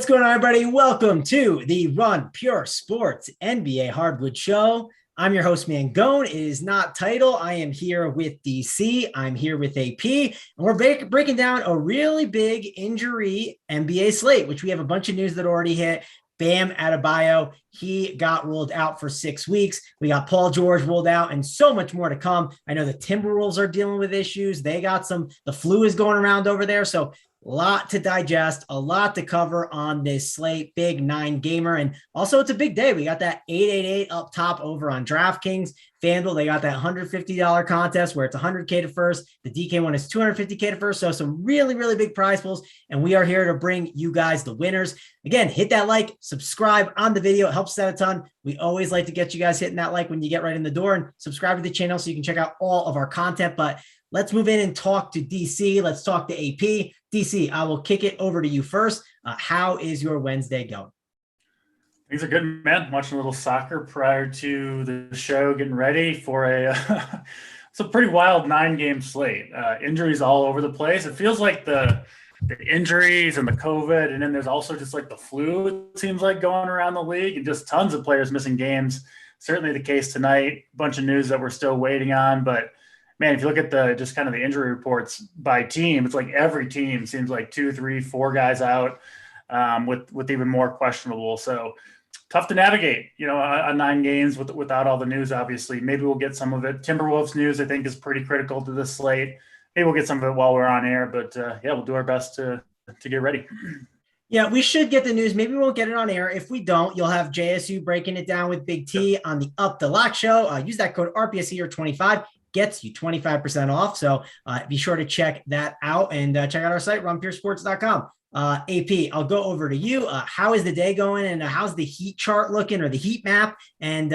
What's going on, everybody? Welcome to the Run Pure Sports NBA Hardwood Show. I'm your host, Mangone. It is not title. I am here with DC. I'm here with AP, and we're breaking down a really big injury NBA slate, which we have a bunch of news that already hit. Bam Adebayo, he got ruled out for 6 weeks. We got Paul George ruled out and so much more to come. I know the Timberwolves are dealing with issues. They got the flu is going around over there. So a lot to digest, a lot to cover on this slate, big 9-gamer. And also it's a big day. We got that 888 up top over on DraftKings. FanDuel, they got that $150 contest where it's $100K to first. The DK one is $250K to first. So some really, really big prize pools. And we are here to bring you guys the winners. Again, hit that like, subscribe on the video. It helps out a ton. We always like to get you guys hitting that like when you get right in the door, and subscribe to the channel so you can check out all of our content. But let's move in and talk to DC. Let's talk to AP. DC, I will kick it over to you first. How is your Wednesday going? Things are good, man. Watching a little soccer prior to the show, getting ready for it's a pretty wild 9-game slate. Injuries all over the place. It feels like the injuries and the COVID, and then there's also just like the flu, it seems like, going around the league, and just tons of players missing games. Certainly the case tonight. Bunch of news that we're still waiting on, but man, if you look at the injury reports by team, it's like every team seems like 2, 3, 4 guys out, with even more questionable. So tough to navigate, on 9 games without all the news. Obviously, maybe we'll get some of it. Timberwolves news, I think, is pretty critical to this slate. Maybe we'll get some of it while we're on air, but we'll do our best to get ready. Yeah, we should get the news. Maybe we won't get it on air. If we don't, you'll have JSU breaking it down with BigT on the Up the Lock show. Use that code RPSER25. Gets you 25% off. So be sure to check that out, and check out our site, runpuresports.com. AP, I'll go over to you. How is the day going, and how's the heat chart looking, or the heat map? And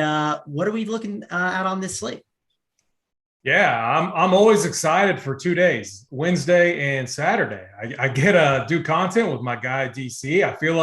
what are we looking at on this slate? Yeah, I'm always excited for 2 days, Wednesday and Saturday. I get to do content with my guy DC. I feel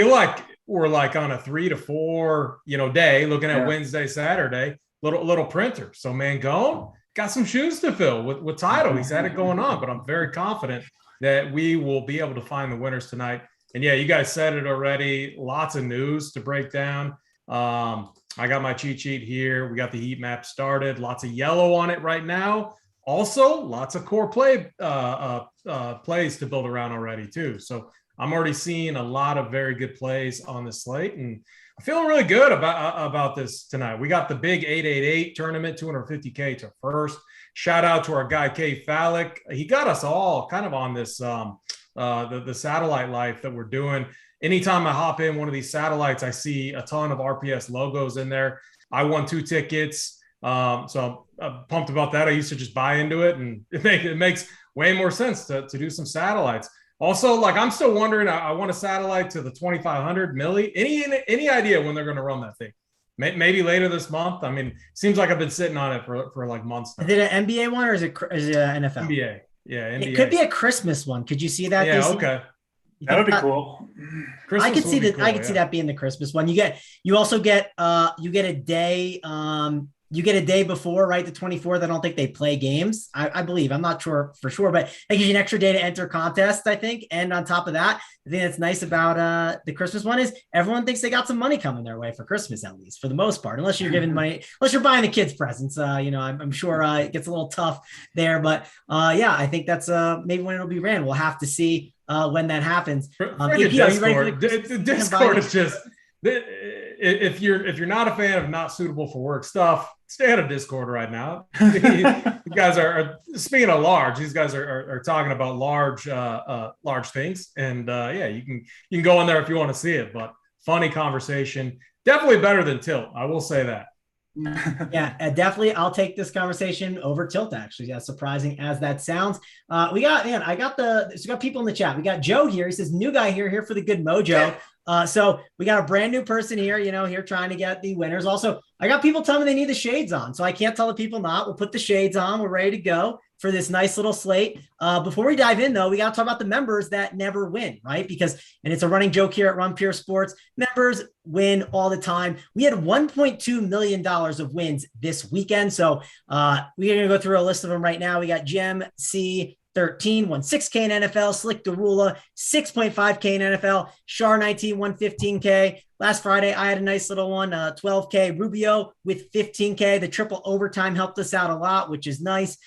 like we're like on a 3 to 4, day, looking at Wednesday, Saturday. Little printer. So Mangone got some shoes to fill with title. He's had it going on, but I'm very confident that we will be able to find the winners tonight. And yeah, you guys said it already. Lots of news to break down. I got my cheat sheet here. We got the heat map started. Lots of yellow on it right now. Also, lots of core plays to build around already too. So I'm already seeing a lot of very good plays on the slate, and I'm feeling really good about this tonight. We got the big 888 tournament, $250K to first. Shout out to our guy, K Fallick. He got us all kind of on this, the satellite life that we're doing. Anytime I hop in one of these satellites, I see a ton of RPS logos in there. I won 2 tickets. So I'm pumped about that. I used to just buy into it, and it makes way more sense to do some satellites. Also, I'm still wondering, I want a satellite to the 2,500 milli. Any idea when they're going to run that thing? Maybe later this month. I mean, seems like I've been sitting on it for like months now. Is it an NBA one, or is it an NFL? NBA. Yeah, NBA. It could be a Christmas one. Could you see that? Yeah, okay. That would be cool. I could see that. Cool, I could see that being the Christmas one. You also get a day. You get a day before, right? The 24th. I don't think they play games. I believe. I'm not sure for sure, but it gives you an extra day to enter contests, I think. And on top of that, the thing that's nice about the Christmas one is everyone thinks they got some money coming their way for Christmas, at least for the most part, unless you're giving money, unless you're buying the kids presents. I'm sure it gets a little tough there, but I think that's maybe when it'll be ran. We'll have to see when that happens. The Discord is just. If you're not a fan of not suitable for work stuff, stay out of Discord right now. You guys are speaking of large. These guys are talking about large things, and you can go in there if you want to see it. But funny conversation, definitely better than Tilt. I will say that. Yeah, definitely. I'll take this conversation over Tilt, actually. As surprising as that sounds. We got people in the chat. We got Joe here. He says, new guy here for the good mojo. So we got a brand new person here, here trying to get the winners. Also, I got people telling me they need the shades on, so I can't tell the people not. We'll put the shades on. We're ready to go for this nice little slate. Before we dive in, though, we got to talk about the members that never win, right? And it's a running joke here at Run Pure Sports. Members win all the time. We had $1.2 million of wins this weekend. So we're going to go through a list of them right now. We got Gem C, 13, won 6K in NFL. Slick Derula, 6.5K in NFL. Shar 19, won 15K. Last Friday, I had a nice little one, 12K. Rubio with 15K. The triple overtime helped us out a lot, which is nice.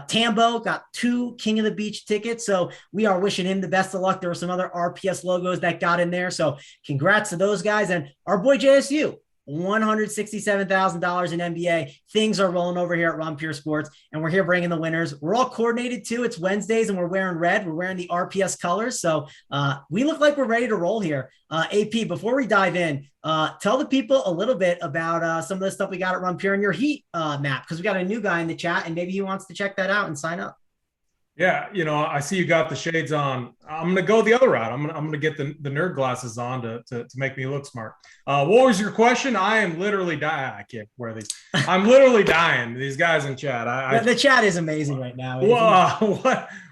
Tambo got 2 King of the Beach tickets. So we are wishing him the best of luck. There were some other RPS logos that got in there. So congrats to those guys. And our boy JSU, $167,000 in NBA. Things are rolling over here at Run Pure Sports, and we're here bringing the winners. We're all coordinated too. It's Wednesdays, and we're wearing red. We're wearing the RPS colors, so we look like we're ready to roll here. AP, before we dive in, tell the people a little bit about some of the stuff we got at Run Pure and your Heat map, because we got a new guy in the chat, and maybe he wants to check that out and sign up. Yeah, I see you got the shades on. I'm going to go the other route. I'm going to get the nerd glasses on to make me look smart. What was your question? I am literally dying. I can't wear these. I'm literally dying. These guys in chat. The chat is amazing right now.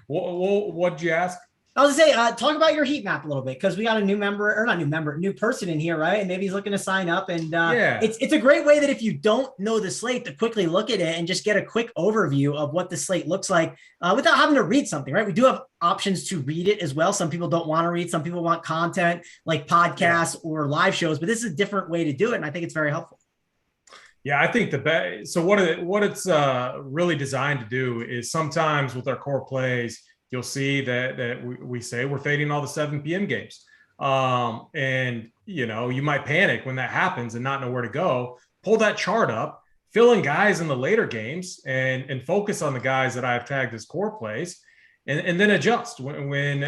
What'd you ask? I was gonna say, talk about your heat map a little bit, because we got a new person in here, right? And maybe he's looking to sign up. And it's a great way that if you don't know the slate, to quickly look at it and just get a quick overview of what the slate looks like without having to read something, right? We do have options to read it as well. Some people don't want to read. Some people want content like podcasts or live shows, but this is a different way to do it. And I think it's very helpful. Yeah, I think so what it's really designed to do is, sometimes with our core plays, you'll see that we say we're fading all the 7 p.m. games. And, you might panic when that happens and not know where to go. Pull that chart up, fill in guys in the later games, and focus on the guys that I've tagged as core plays, and then adjust when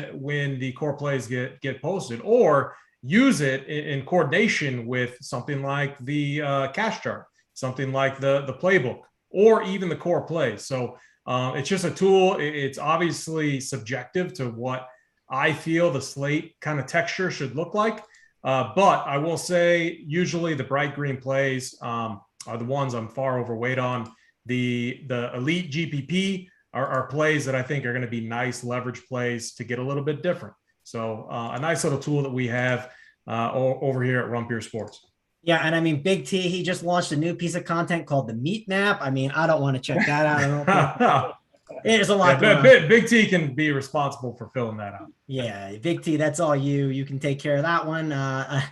the core plays get posted, or use it in coordination with something like the cash chart, something like the playbook, or even the core plays. So it's just a tool. It's obviously subjective to what I feel the slate kind of texture should look like. But I will say, usually the bright green plays are the ones I'm far overweight on. The elite GPP are plays that I think are going to be nice leverage plays to get a little bit different. So a nice little tool that we have over here at Run Pure Sports. Yeah, and I mean, Big T, he just launched a new piece of content called the Meat Map. I mean, I don't want to check that out. I don't there's a lot. Big T can be responsible for filling that out. Yeah, Big T, that's all you. You can take care of that one.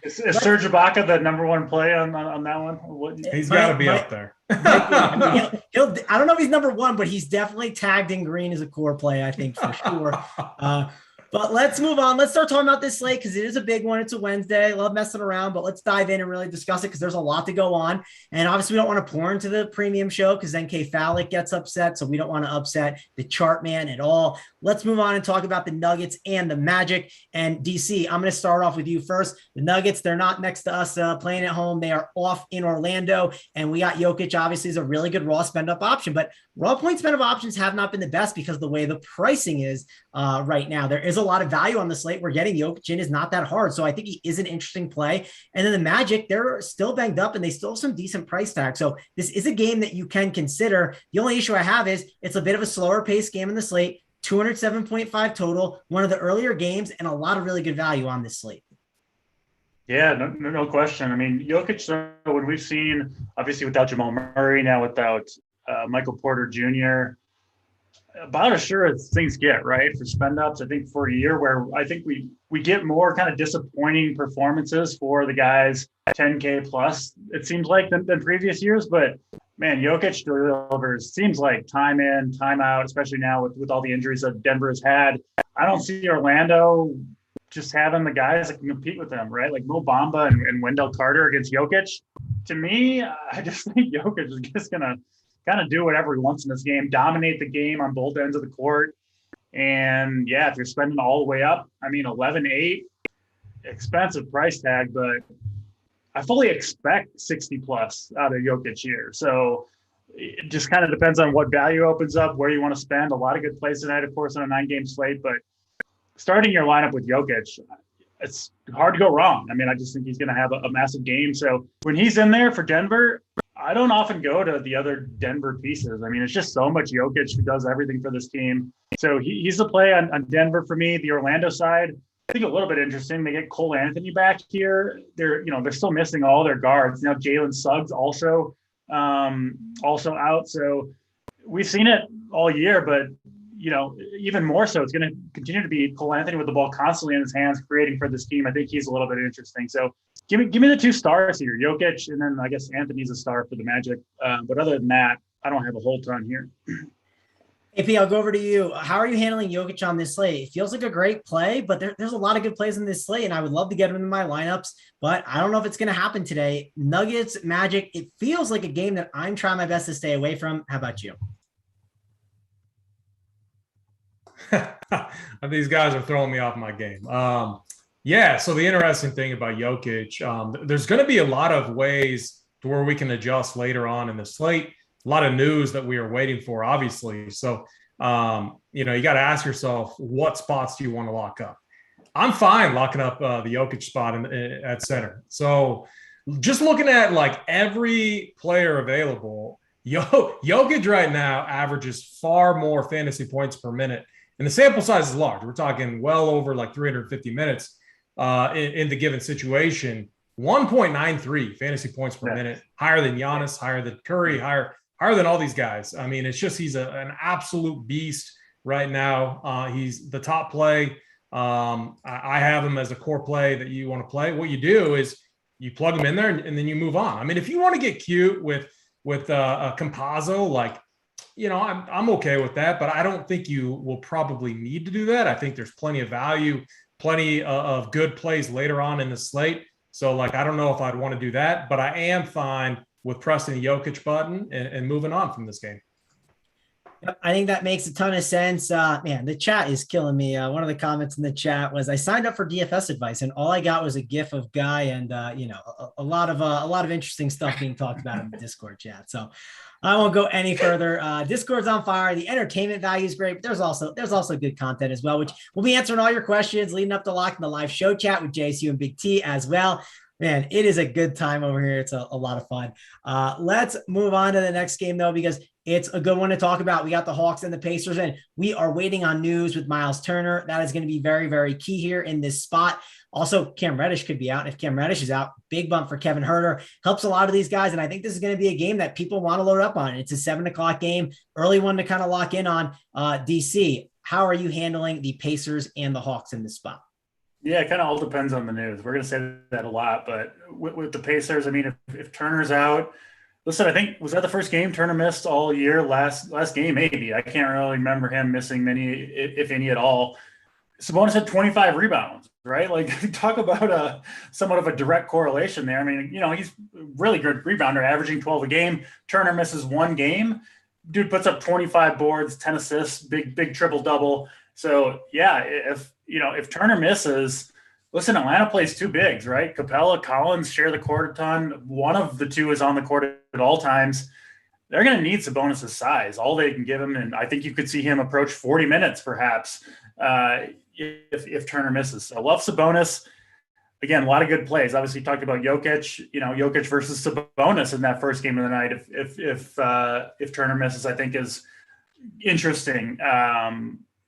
Is Serge Ibaka the number one play on that one? He's got to be up there. I don't know if he's number one, but he's definitely tagged in green as a core play, I think, for sure. But let's move on. Let's start talking about this slate, because it is a big one. It's a Wednesday. I love messing around, but let's dive in and really discuss it, because there's a lot to go on. And obviously, we don't want to pour into the premium show, because then K Falik gets upset. So we don't want to upset the chart man at all. Let's move on and talk about the Nuggets and the Magic. And DC, I'm going to start off with you first. The Nuggets, they're not next to us playing at home. They are off in Orlando. And we got Jokic, obviously, is a really good raw spend up option. But raw point spend up options have not been the best, because of the way the pricing is right now. There is a lot of value on the slate. We're getting Jokic in is not that hard. So I think he is an interesting play. And then the Magic, they're still banged up and they still have some decent price tag. So this is a game that you can consider. The only issue I have is it's a bit of a slower paced game in the slate, 207.5 total, one of the earlier games, and a lot of really good value on this slate. Yeah, no question. I mean, Jokic, when we've seen, obviously without Jamal Murray, now without Michael Porter Jr., about as sure as things get, right, for spend ups. I think for a year where I think we get more kind of disappointing performances for the guys 10K plus, it seems like, than previous years. But man, Jokic delivers, seems like time in, time out, especially now with all the injuries that Denver has had. I don't see Orlando just having the guys that can compete with them, right? Like Mo Bamba and Wendell Carter against Jokic. To me, I just think Jokic is just going to kind of do whatever he wants in this game, dominate the game on both ends of the court. And yeah, if you're spending all the way up, I mean, 11.8, expensive price tag, but I fully expect 60 plus out of Jokic here. So it just kind of depends on what value opens up, where you want to spend. A lot of good plays tonight, of course, on a 9-game slate, but starting your lineup with Jokic, it's hard to go wrong. I mean, I just think he's going to have a massive game. So when he's in there for Denver, I don't often go to the other Denver pieces. I mean, it's just so much Jokic who does everything for this team. So he's the play on Denver for me. The Orlando side, I think a little bit interesting. They get Cole Anthony back here. They're still missing all their guards. Now Jalen Suggs also out. So we've seen it all year, but even more so, it's going to continue to be Cole Anthony with the ball constantly in his hands, creating for this team. I think he's a little bit interesting. So give me the 2 stars here, Jokic, and then I guess Anthony's a star for the Magic. But other than that, I don't have a whole ton here. AP, I'll go over to you. How are you handling Jokic on this slate? It feels like a great play, but there's a lot of good plays in this slate, and I would love to get him in my lineups, but I don't know if it's going to happen today. Nuggets, Magic, it feels like a game that I'm trying my best to stay away from. How about you? These guys are throwing me off my game. Yeah, so the interesting thing about Jokic, there's going to be a lot of ways to where we can adjust later on in the slate. A lot of news that we are waiting for, obviously. So, you got to ask yourself, what spots do you want to lock up? I'm fine locking up the Jokic spot at center. So just looking at like every player available, Jokic right now averages far more fantasy points per minute. And the sample size is large. We're talking well over like 350 minutes in the given situation. 1.93 fantasy points per minute, higher than Giannis, higher than Curry, higher than all these guys. I mean, it's just he's an absolute beast right now. He's the top play. I have him as a core play that you want to play. What you do is you plug him in there and then you move on. I mean, if you want to get cute with a Compazzo, like, I'm okay with that, but I don't think you will probably need to do that. I think there's plenty of value, plenty of good plays later on in the slate. So, like, I don't know if I'd want to do that, but I am fine with pressing the Jokic button and moving on from this game. I think that makes a ton of sense. Man, the chat is killing me. One of the comments in the chat was, I signed up for DFS advice and all I got was a GIF of Guy and, a lot of interesting stuff being talked about in the Discord chat. So I won't go any further. Discord's on fire. The entertainment value is great, but there's also good content as well, which we'll be answering all your questions leading up to locking the live show chat with JSU and Big T as well. Man, it is a good time over here. It's a lot of fun. Let's move on to the next game, though, because it's a good one to talk about. We got the Hawks and the Pacers, and we are waiting on news with Miles Turner. That is going to be very, very key here in this spot. Also, Cam Reddish could be out. If Cam Reddish is out, big bump for Kevin Huerter. Helps a lot of these guys, and I think this is going to be a game that people want to load up on. It's a 7:00 game, early one to kind of lock in on. DC, how are you handling the Pacers and the Hawks in this spot? Yeah, it kind of all depends on the news. We're going to say that a lot, but with the Pacers, I mean, if Turner's out, listen, I think, was that the first game Turner missed all year? Last game, maybe. I can't really remember him missing many, if any at all. Sabonis had 25 rebounds, right? Like, talk about somewhat of a direct correlation there. I mean, he's a really good rebounder, averaging 12 a game. Turner misses one game. Dude puts up 25 boards, 10 assists, big triple-double. So, yeah, if Turner misses, listen, Atlanta plays 2 bigs, right? Capella, Collins share the court a ton. One of the 2 is on the court at all times. They're going to need Sabonis' size, all they can give him. And I think you could see him approach 40 minutes, perhaps, if Turner misses. So I love Sabonis. Again, a lot of good plays. Obviously, talked about Jokic, Jokic versus Sabonis in that first game of the night. If Turner misses, I think is interesting.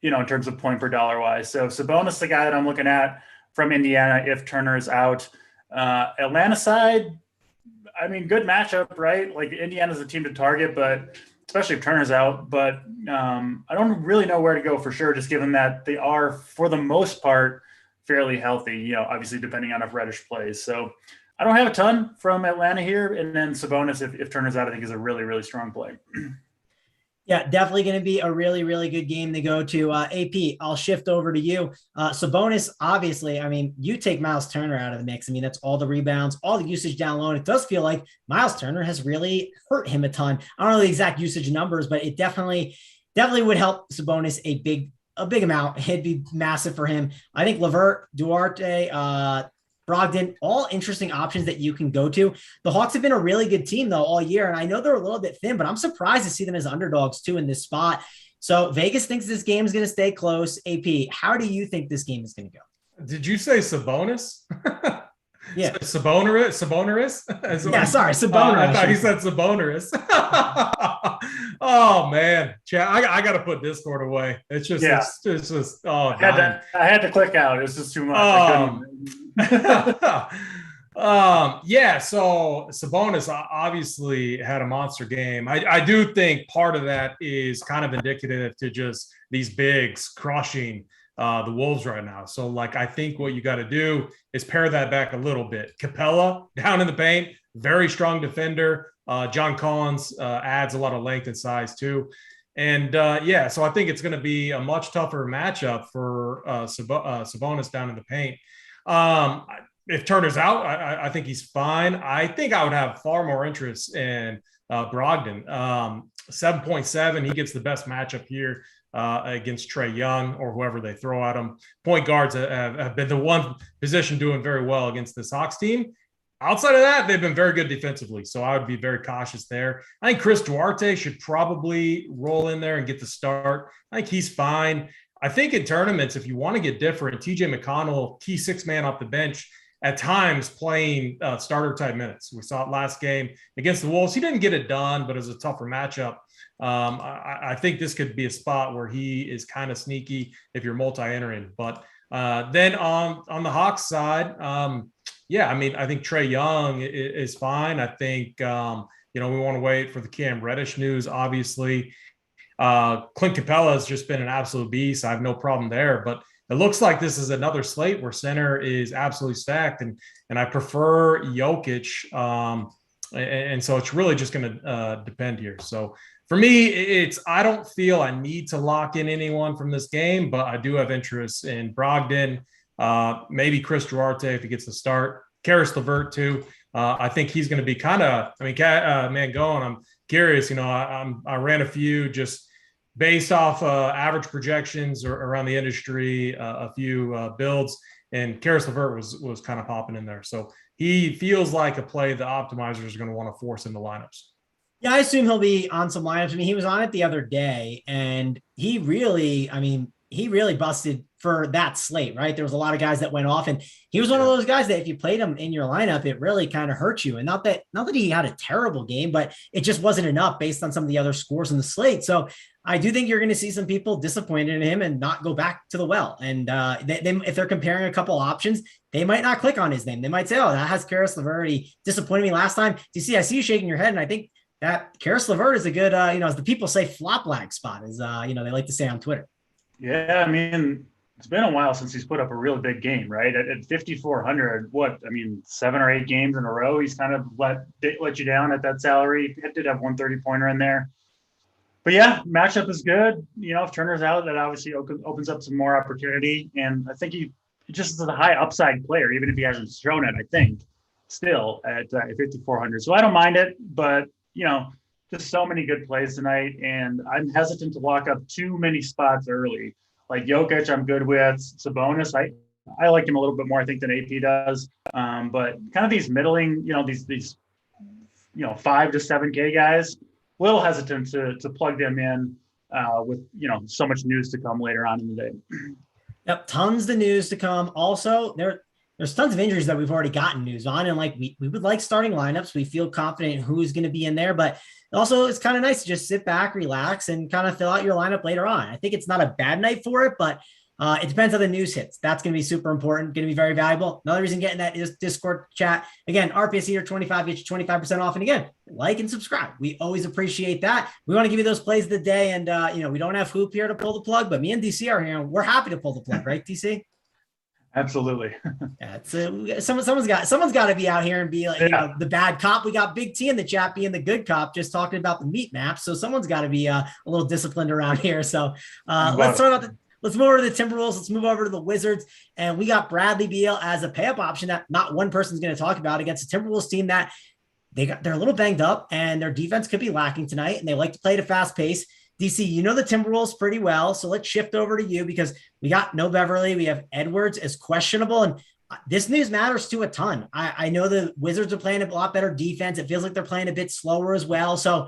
In terms of point per dollar wise. So Sabonis, the guy that I'm looking at from Indiana, if Turner is out. Atlanta side, I mean, good matchup, right? Like, Indiana's a team to target, but especially if Turner's out. But I don't really know where to go for sure, just given that they are, for the most part, fairly healthy, obviously depending on if Reddish plays. So I don't have a ton from Atlanta here. And then Sabonis, if Turner's out, I think is a really, really strong play. Yeah, definitely going to be a really, really good game to go to. AP, I'll shift over to you. Sabonis, obviously, I mean, you take Miles Turner out of the mix. I mean, that's all the rebounds, all the usage down low. And it does feel like Miles Turner has really hurt him a ton. I don't know the exact usage numbers, but it definitely would help Sabonis a big amount. It'd be massive for him. I think LeVert, Duarte, Brogdon, all interesting options that you can go to. The Hawks have been a really good team, though, all year. And I know they're a little bit thin, but I'm surprised to see them as underdogs, too, in this spot. So Vegas thinks this game is going to stay close. AP, how do you think this game is going to go? Did you say Sabonis? Yeah. Sabonis? Yeah, sorry, Sabonis. I thought he said Sabonis. Oh, man. Chad, I got to put Discord away. It's just, I had to click out. It's just too much. Yeah, so Sabonis obviously had a monster game. I do think part of that is kind of indicative to just these bigs crushing the Wolves right now. So, like, I think what you got to do is pare that back a little bit. Capella down in the paint, very strong defender. John Collins adds a lot of length and size too. And yeah, so I think it's going to be a much tougher matchup for Sabonis down in the paint. If Turner's out, I think he's fine. I think I would have far more interest in Brogdon. 7.7, he gets the best matchup here against Trae Young or whoever they throw at him. Point guards have been the one position doing very well against this Hawks team. Outside of that, they've been very good defensively, so I would be very cautious there. I think Chris Duarte should probably roll in there and get the start. I think he's fine. I think in tournaments, if you want to get different, TJ McConnell, key six-man off the bench, at times playing starter-type minutes. We saw it last game against the Wolves. He didn't get it done, but it was a tougher matchup. I think this could be a spot where he is kind of sneaky if you're multi-entering. But then on the Hawks side, yeah, I mean, I think Trae Young is fine. I think, we want to wait for the Cam Reddish news, obviously. Clint Capella has just been an absolute beast. I have no problem there. But it looks like this is another slate where center is absolutely stacked. And I prefer Jokic. And so it's really just going to depend here. So for me, I don't feel I need to lock in anyone from this game, but I do have interest in Brogdon. Maybe Chris Duarte if he gets the start. Karis LeVert too. I think he's going to be kind of. I mean, I'm curious. I ran a few just based off average projections or around the industry, a few builds, and Karis LeVert was kind of popping in there. So he feels like a play the optimizers are going to want to force into lineups. Yeah, I assume he'll be on some lineups. I mean, he was on it the other day, and he really busted for that slate, right? There was a lot of guys that went off, and he was one of those guys that if you played him in your lineup, it really kind of hurt you. And not that he had a terrible game, but it just wasn't enough based on some of the other scores in the slate. So I do think you're going to see some people disappointed in him and not go back to the well. And if they're comparing a couple options, they might not click on his name. They might say, oh, that has Karis LeVert. He disappointed me last time. I see you shaking your head, and I think that Karis LeVert is a good, as the people say, flop lag spot, as they like to say on Twitter. Yeah, I mean, it's been a while since he's put up a really big game, right? At 5,400, 7 or 8 games in a row, he's kind of let you down at that salary. He did have 130-pointer in there. But yeah, matchup is good. If Turner's out, that obviously opens up some more opportunity. And I think he just is a high upside player, even if he hasn't shown it, I think, still at 5,400. So I don't mind it, but, just so many good plays tonight. And I'm hesitant to lock up too many spots early. Like Jokic, I'm good with. Sabonis, I like him a little bit more, I think, than AP does. But kind of these middling, these 5 to 7K guys, a little hesitant to plug them in with, so much news to come later on in the day. Yep, tons of news to come. Also, there's tons of injuries that we've already gotten news on. And we would like starting lineups. We feel confident in who's going to be in there, but also it's kind of nice to just sit back, relax, and kind of fill out your lineup later on. I think it's not a bad night for it, but it depends how the news hits. That's going to be super important, going to be very valuable. Another reason getting that is Discord chat. Again, RPS here 25 gets you 25% off. And again, like and subscribe. We always appreciate that. We want to give you those plays of the day. And, we don't have Hoop here to pull the plug, but me and DC are here. We're happy to pull the plug, right, DC? Absolutely. Yeah, someone's got to be out here and be like, the bad cop. We got Big T in the chat being the good cop, just talking about the meat map. So someone's got to be a little disciplined around here. So let's move over to the Timberwolves. Let's move over to the Wizards. And we got Bradley Beal as a pay-up option that not one person's going to talk about against a Timberwolves team that they're a little banged up and their defense could be lacking tonight. And they like to play at a fast pace. DC, the Timberwolves pretty well. So let's shift over to you because we got no Beverly. We have Edwards as questionable. And this news matters to a ton. I know the Wizards are playing a lot better defense. It feels like they're playing a bit slower as well. So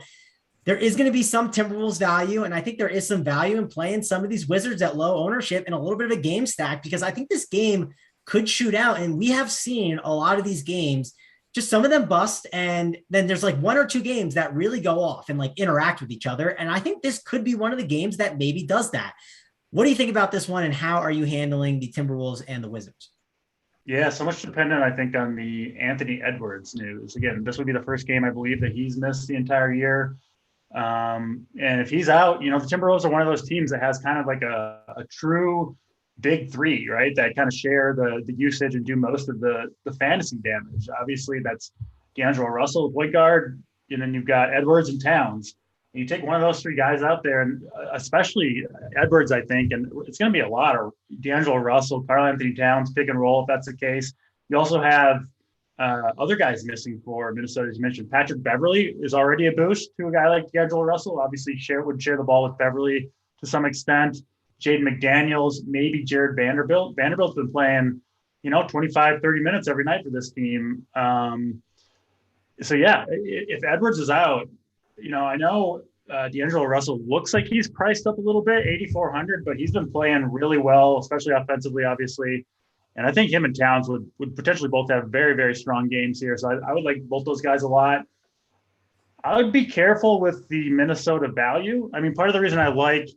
there is going to be some Timberwolves value. And I think there is some value in playing some of these Wizards at low ownership and a little bit of a game stack, because I think this game could shoot out. And we have seen a lot of these games, just some of them bust. And then there's like 1 or 2 games that really go off and interact with each other. And I think this could be one of the games that maybe does that. What do you think about this one? And how are you handling the Timberwolves and the Wizards? Yeah, so much dependent, I think, on the Anthony Edwards news. Again, this would be the first game I believe that he's missed the entire year. And if he's out, the Timberwolves are one of those teams that has kind of like a true big three, right? That kind of share the usage and do most of the fantasy damage. Obviously, that's D'Angelo Russell, point guard, and then you've got Edwards and Towns. And you take one of those three guys out there, and especially Edwards, I think, and it's going to be a lot of D'Angelo Russell, Karl Anthony Towns, pick and roll if that's the case. You also have other guys missing for Minnesota, as you mentioned. Patrick Beverley is already a boost to a guy like D'Angelo Russell. Obviously, would share the ball with Beverley to some extent. Jaden McDaniels, maybe Jared Vanderbilt. Vanderbilt's been playing, 25, 30 minutes every night for this team. So, yeah, if Edwards is out, I know D'Angelo Russell looks like he's priced up a little bit, 8,400, but he's been playing really well, especially offensively, obviously. And I think him and Towns would potentially both have very, very strong games here. So I would like both those guys a lot. I would be careful with the Minnesota value. I mean, part of the reason I like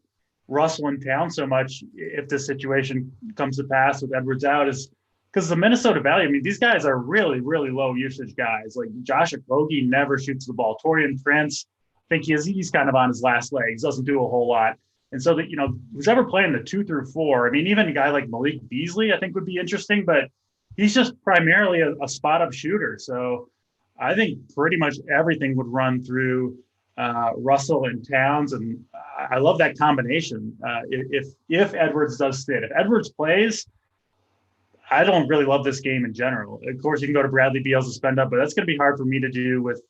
Russell and Towns so much, if this situation comes to pass with Edwards out, is because the Minnesota value. I mean, these guys are really, really low usage guys. Like Josh Okogie never shoots the ball. Taurean Prince, I think he's kind of on his last legs, doesn't do a whole lot. And so that, who's ever playing the 2 through 4, I mean, even a guy like Malik Beasley, I think would be interesting, but he's just primarily a spot up shooter. So I think pretty much everything would run through Russell and Towns. And I love that combination. If Edwards does sit, if Edwards plays, I don't really love this game in general. Of course, you can go to Bradley Beal to spend up, but that's going to be hard for me to do with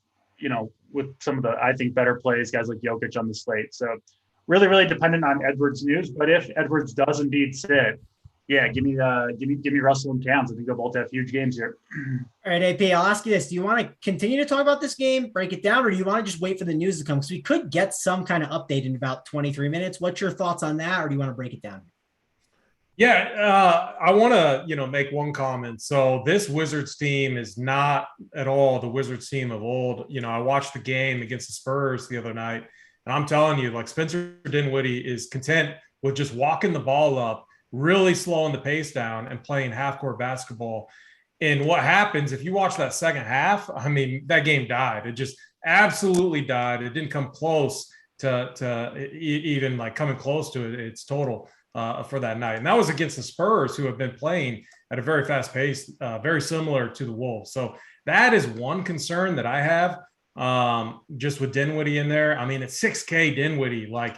some of the, I think, better plays, guys like Jokic on the slate. So really, really dependent on Edwards news. But if Edwards does indeed sit, yeah, give me Russell and Towns. I think they'll both have huge games here. All right, AP, I'll ask you this. Do you want to continue to talk about this game, break it down, or do you want to just wait for the news to come? Because we could get some kind of update in about 23 minutes. What's your thoughts on that, or do you want to break it down? Yeah, I want to, make one comment. So this Wizards team is not at all the Wizards team of old. I watched the game against the Spurs the other night, and I'm telling you, like Spencer Dinwiddie is content with just walking the ball up, really slowing the pace down and playing half-court basketball. And what happens if you watch that second half, I mean, that game died. It just absolutely died. It didn't come close to even like coming close to its total for that night. And that was against the Spurs, who have been playing at a very fast pace, very similar to the Wolves. So that is one concern that I have just with Dinwiddie in there. I mean, it's 6K Dinwiddie, like,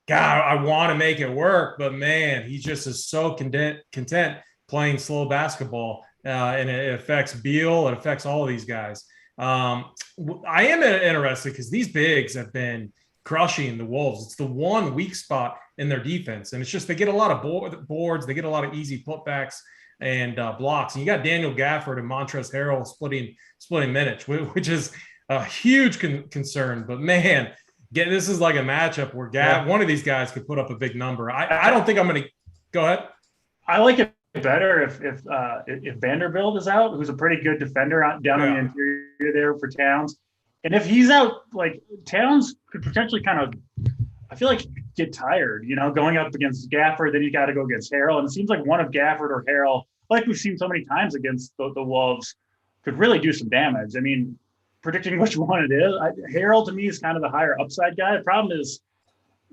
God, I want to make it work, but man, he just is so content playing slow basketball, and it affects Beal. It affects all of these guys. I am interested because these bigs have been crushing the Wolves. It's the one weak spot in their defense, and it's just they get a lot of boards, they get a lot of easy putbacks and blocks. And you got Daniel Gafford and Montrezl Harrell splitting minutes, which is a huge concern. But man, this is like a matchup where one of these guys could put up a big number. I don't think I'm going to go ahead. I like it better if Vanderbilt is out, who's a pretty good defender down on the interior there for Towns. And if he's out, like Towns could potentially kind of, I feel like get tired, going up against Gafford, then you got to go against Harrell. And it seems like one of Gafford or Harrell, like we've seen so many times against the Wolves, could really do some damage. I mean, predicting which one it is, Harrell to me is kind of the higher upside guy. The problem is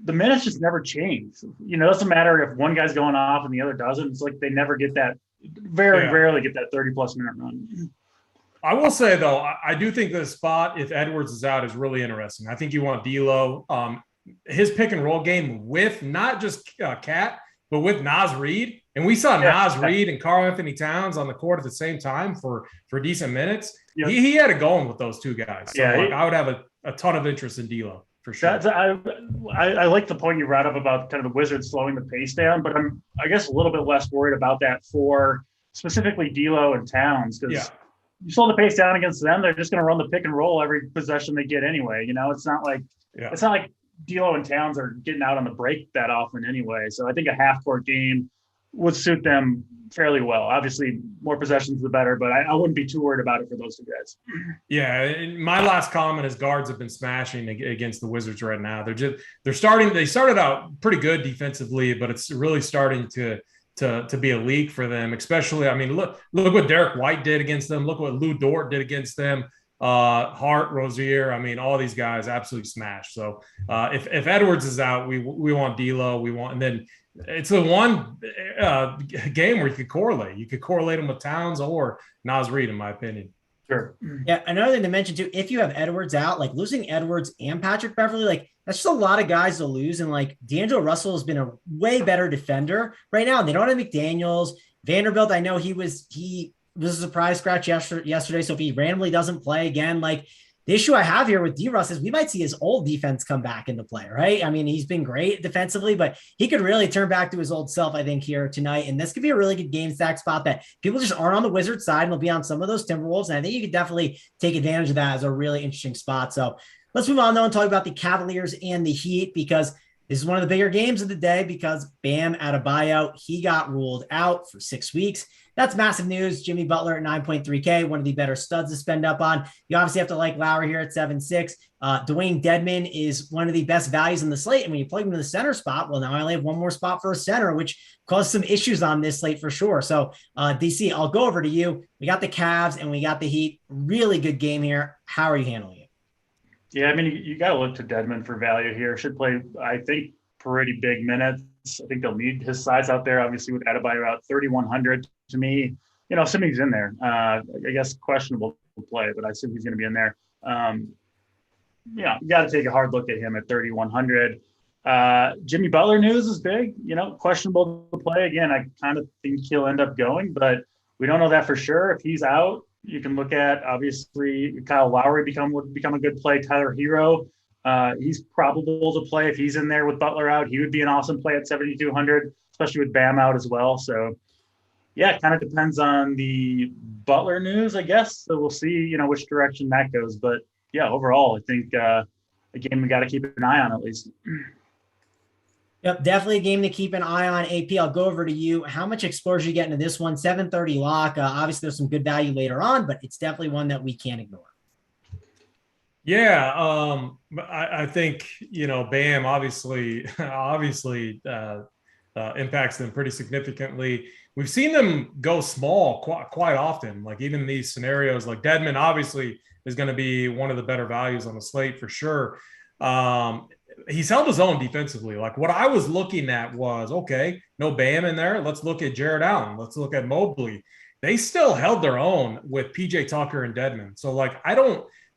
the minutes just never change. It doesn't matter if one guy's going off and the other doesn't. It's like they never get that, rarely get that 30-plus minute run. I will say, though, I do think the spot, if Edwards is out, is really interesting. I think you want D'Lo. His pick-and-roll game with not just Cat, but with Naz Reid. And we saw Naz Reid and Karl Anthony Towns on the court at the same time for decent minutes. Yep. He had it going with those two guys. So I would have a ton of interest in D'Lo for sure. I like the point you brought up about kind of the Wizards slowing the pace down, but I'm, I guess, a little bit less worried about that for specifically D'Lo and Towns, because you slow the pace down against them, they're just going to run the pick and roll every possession they get anyway. It's not like D'Lo and Towns are getting out on the break that often anyway. So I think a half-court game would suit them fairly well. Obviously, more possessions the better, but I wouldn't be too worried about it for those two guys. Yeah, my last comment is guards have been smashing against the Wizards right now. They started out pretty good defensively, but it's really starting to to be a leak for them, especially. I mean, look what Derek White did against them. Look what Lou Dort did against them. Hart, Rozier. I mean, all these guys absolutely smashed. So if Edwards is out, we want D'Lo. And then it's the one game where you could correlate. You could correlate him with Towns or Naz Reid, in my opinion. Sure. Yeah, another thing to mention too, if you have Edwards out, like losing Edwards and Patrick Beverley, like that's just a lot of guys to lose. And like D'Angelo Russell has been a way better defender right now. And they don't have McDaniels. Vanderbilt, I know he was a surprise scratch yesterday. So if he randomly doesn't play again, like the issue I have here with D-Russ is we might see his old defense come back into play, right? I mean, he's been great defensively, but he could really turn back to his old self, I think, here tonight. And this could be a really good game stack spot that people just aren't on the Wizards side and will be on some of those Timberwolves. And I think you could definitely take advantage of that as a really interesting spot. So let's move on though and talk about the Cavaliers and the Heat, because this is one of the bigger games of the day because Bam Adebayo, he got ruled out for 6 weeks. That's massive news. Jimmy Butler at 9.3K, one of the better studs to spend up on. You obviously have to like Lowry here at 7.6. Dwayne Dedmon is one of the best values in the slate. And when you plug him in the center spot, well, now I only have one more spot for a center, which caused some issues on this slate for sure. So DC, I'll go over to you. We got the Cavs and we got the Heat. Really good game here. How are you handling it? Yeah, I mean, you got to look to Dedmon for value here. Should play, I think, pretty big minutes. I think they'll need his size out there, obviously, with Adebayo out 3,100 to me. You know, assuming he's in there. I guess questionable play, but I assume he's going to be in there. Yeah, you got to take a hard look at him at 3,100. Jimmy Butler news is big. You know, questionable to play. Again, I kind of think he'll end up going, but we don't know that for sure. If he's out, you can look at, obviously, Kyle Lowry would become a good play. Tyler Hero, he's probable to play if he's in there with Butler out. He would be an awesome play at 7,200, especially with Bam out as well. So, yeah, it kind of depends on the Butler news, I guess. So we'll see, you know, which direction that goes. But, yeah, overall, I think a game we got to keep an eye on at least. Yep, definitely a game to keep an eye on. AP, I'll go over to you. How much exposure you get into this one? 7:30 lock. Obviously, there's some good value later on, but it's definitely one that we can't ignore. Yeah, I think, you know, Bam obviously impacts them pretty significantly. We've seen them go small quite often, like even in these scenarios. Like Dedmon obviously is going to be one of the better values on the slate for sure. He's held his own defensively. Like what I was looking at was, okay, no Bam in there. Let's look at Jarrett Allen. Let's look at Mobley. They still held their own with PJ Tucker and Dedmon. So like,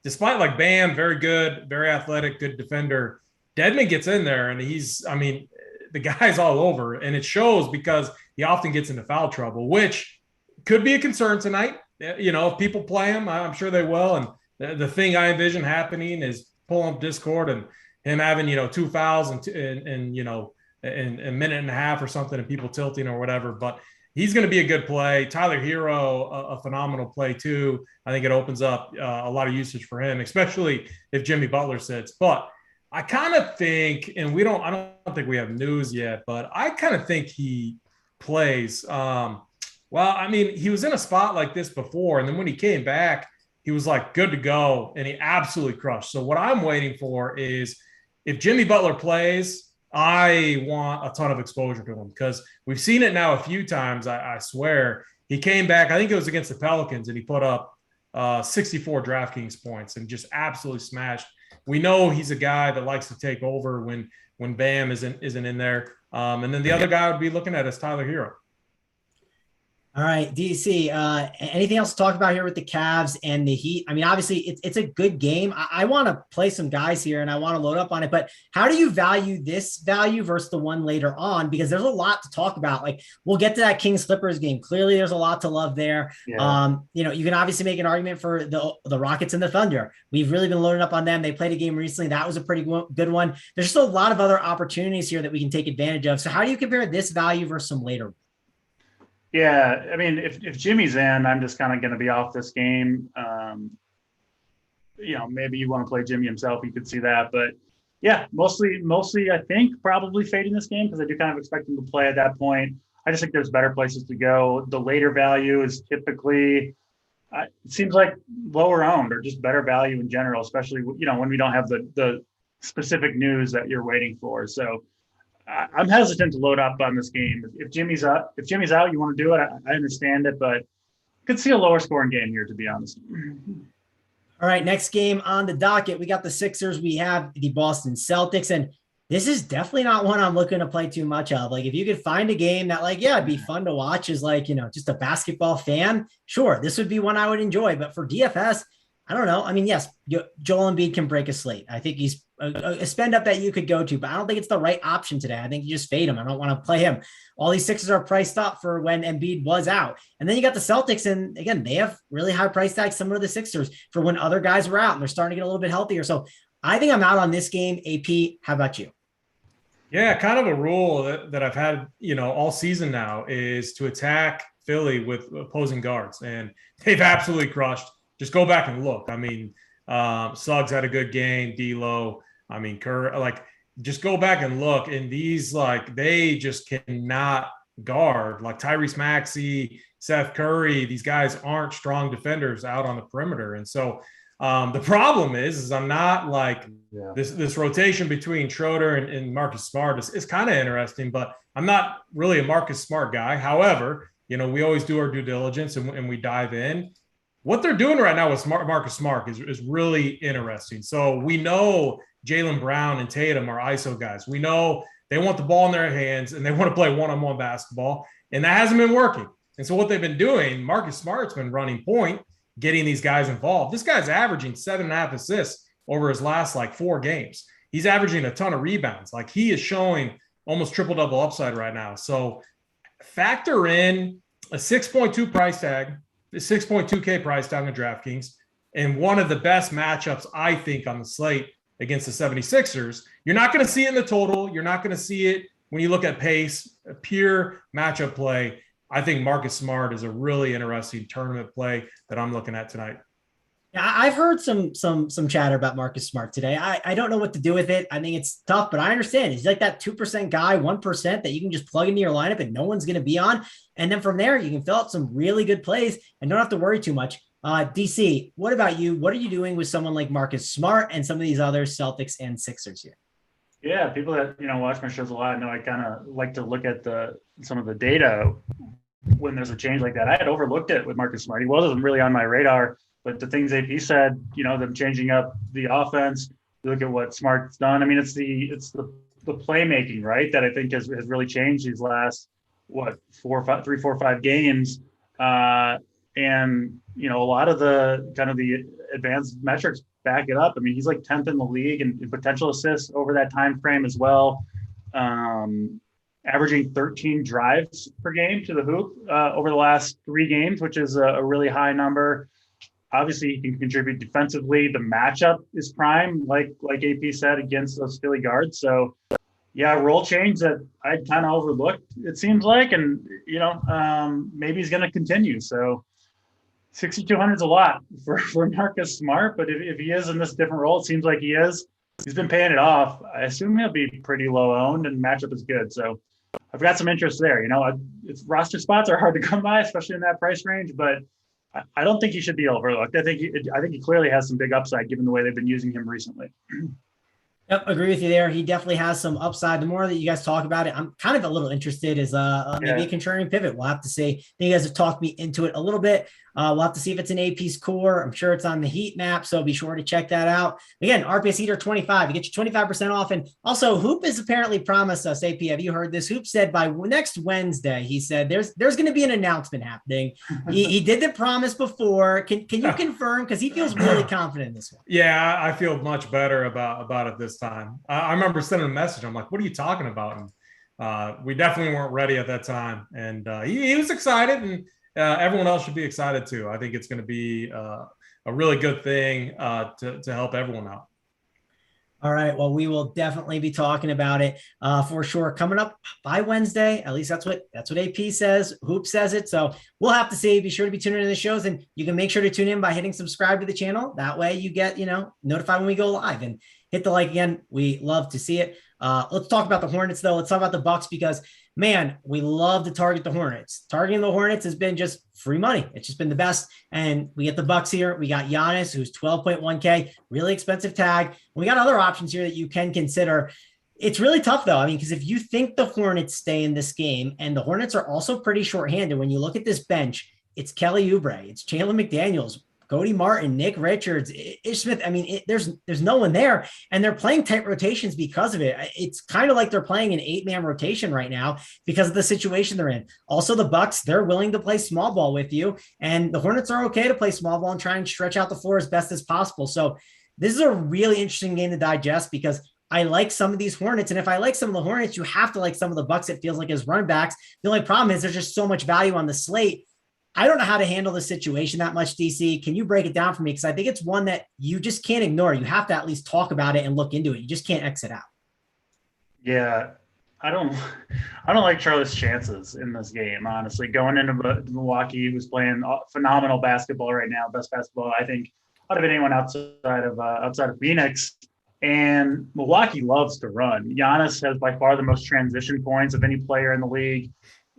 despite like Bam, very good, very athletic, good defender, Dedmon gets in there and the guy's all over, and it shows because he often gets into foul trouble, which could be a concern tonight. You know, if people play him, I'm sure they will. And the thing I envision happening is pulling up Discord and him having, you know, 2 fouls and you know, in a minute and a half or something, and people tilting or whatever. But he's going to be a good play. Tyler Hero, a phenomenal play too. I think it opens up a lot of usage for him, especially if Jimmy Butler sits. But I kind of think, and I don't think we have news yet, but I kind of think he plays. Well, I mean, he was in a spot like this before, and then when he came back, he was like good to go, and he absolutely crushed. So what I'm waiting for is if Jimmy Butler plays, I want a ton of exposure to him because we've seen it now a few times. I swear he came back. I think it was against the Pelicans, and he put up 64 DraftKings points and just absolutely smashed. We know he's a guy that likes to take over when Bam isn't in there. And then the other guy I would be looking at is Tyler Hero. All right, DC, anything else to talk about here with the Cavs and the Heat? I mean, obviously, it's a good game. I want to play some guys here, and I want to load up on it. But how do you value this value versus the one later on? Because there's a lot to talk about. Like, we'll get to that Kings-Clippers game. Clearly, there's a lot to love there. Yeah. You know, you can obviously make an argument for the Rockets and the Thunder. We've really been loading up on them. They played a game recently. That was a pretty good one. There's just a lot of other opportunities here that we can take advantage of. So how do you compare this value versus some later? Yeah, I mean, if Jimmy's in, I'm just kind of going to be off this game. You know, maybe you want to play Jimmy himself. You could see that. But, yeah, mostly I think probably fading this game because I do kind of expect him to play at that point. I just think there's better places to go. The later value is typically it seems like lower owned or just better value in general, especially, you know, when we don't have the specific news that you're waiting for. So, I'm hesitant to load up on this game. If Jimmy's out, you want to do it. I understand it, but could see a lower scoring game here, to be honest. All right, next game on the docket, we got the Sixers. We have the Boston Celtics, and this is definitely not one I'm looking to play too much of. Like, if you could find a game that, like, yeah, it'd be fun to watch as, like, just a basketball fan, sure, this would be one I would enjoy. But for DFS, I don't know. I mean, yes, Joel Embiid can break a slate. I think he's a spend up that you could go to, but I don't think it's the right option today. I think you just fade him. I don't want to play him. All these Sixers are priced up for when Embiid was out. And then you got the Celtics, and again, they have really high price tags, similar to the Sixers, for when other guys were out and they're starting to get a little bit healthier. So I think I'm out on this game. AP, how about you? Yeah, kind of a rule that I've had, all season now is to attack Philly with opposing guards, and they've absolutely crushed. Just go back and look. I mean, Suggs had a good game. D'Lo. I mean, Kerr. Just go back and look. And these, they just cannot guard. Like Tyrese Maxey, Seth Curry. These guys aren't strong defenders out on the perimeter. And so the problem is I'm not this rotation between Schroeder and Marcus Smart is kind of interesting, but I'm not really a Marcus Smart guy. However, we always do our due diligence and we dive in. What they're doing right now with Marcus Smart is really interesting. So we know Jaylen Brown and Tatum are ISO guys. We know they want the ball in their hands and they want to play one-on-one basketball, and that hasn't been working. And so what they've been doing, Marcus Smart's been running point, getting these guys involved. This guy's averaging 7.5 assists over his last 4 games. He's averaging a ton of rebounds. He is showing almost triple-double upside right now. So factor in a 6.2 price tag, the 6.2K price tag on DraftKings, and one of the best matchups, I think, on the slate against the 76ers. You're not going to see it in the total. You're not going to see it when you look at pace, a pure matchup play. I think Marcus Smart is a really interesting tournament play that I'm looking at tonight. Yeah, I've heard some chatter about Marcus Smart today. I don't know what to do with it. I think it's tough, but I understand. He's like that 2% guy, 1% that you can just plug into your lineup and no one's going to be on. And then from there, you can fill out some really good plays and don't have to worry too much. DC, what about you? What are you doing with someone like Marcus Smart and some of these other Celtics and Sixers here? Yeah, people that watch my shows a lot know I kind of like to look at some of the data when there's a change like that. I had overlooked it with Marcus Smart. He wasn't really on my radar. But the things AP said, them changing up the offense, look at what Smart's done. I mean, it's the playmaking, right, that I think has really changed these last 3, 4, 5 games. And a lot of the kind of the advanced metrics back it up. I mean, he's 10th in the league in potential assists over that time frame as well. Averaging 13 drives per game to the hoop over the last 3 games, which is a really high number. Obviously, he can contribute defensively. The matchup is prime, like AP said, against those Philly guards. So, yeah, role change that I'd kind of overlooked, it seems like. And, maybe he's going to continue. So 6,200 is a lot for Marcus Smart. But if he is in this different role, it seems like he is. He's been paying it off. I assume he'll be pretty low owned and matchup is good. So I've got some interest there. It's roster spots are hard to come by, especially in that price range. But I don't think he should be overlooked. I think he clearly has some big upside given the way they've been using him recently. Yep, agree with you there. He definitely has some upside. The more that you guys talk about it, I'm kind of a little interested as maybe a contrarian pivot. We'll have to see. I think you guys have talked me into it a little bit. We'll have to see if it's an AP's core. I'm sure it's on the heat map, so be sure to check that out. Again, RPS Heater 25. You get you 25% off. And also, Hoop has apparently promised us, AP, have you heard this? Hoop said by next Wednesday, he said there's going to be an announcement happening. He did the promise before. Can you confirm? Because he feels really confident in this one. Yeah, I feel much better about it this time. I remember sending a message. I'm like, what are you talking about? And we definitely weren't ready at that time. And he was excited, and everyone else should be excited too. I think it's going to be a really good thing to help everyone out. All right. Well, we will definitely be talking about it for sure coming up by Wednesday. At least that's what AP says. Hoop says it. So we'll have to see. Be sure to be tuning into the shows, and you can make sure to tune in by hitting subscribe to the channel. That way you get, notified when we go live, and hit the like again. We love to see it. Let's talk about the Hornets though. Let's talk about the Bucks because man, we love to target the Hornets. Targeting the Hornets has been just free money. It's just been the best. And we get the Bucks here. We got Giannis, who's 12.1K, really expensive tag. We got other options here that you can consider. It's really tough though. I mean, because if you think the Hornets stay in this game, and the Hornets are also pretty shorthanded, when you look at this bench, it's Kelly Oubre, it's Jalen McDaniels, Cody Martin, Nick Richards, Ish Smith. I mean, there's no one there, and they're playing tight rotations because of it. It's kind of like they're playing an 8-man rotation right now because of the situation they're in. Also, the Bucks, they're willing to play small ball with you, and the Hornets are okay to play small ball and try and stretch out the floor as best as possible. So this is a really interesting game to digest because I like some of these Hornets. And if I like some of the Hornets, you have to like some of the Bucks, it feels like, as running backs. The only problem is there's just so much value on the slate. I don't know how to handle the situation that much, DC. Can you break it down for me? Because I think it's one that you just can't ignore. You have to at least talk about it and look into it. You just can't exit out. Yeah, I don't like Charlotte's chances in this game, honestly. Going into Milwaukee, who's playing phenomenal basketball right now, best basketball, I think, out of anyone outside of Phoenix. And Milwaukee loves to run. Giannis has by far the most transition points of any player in the league.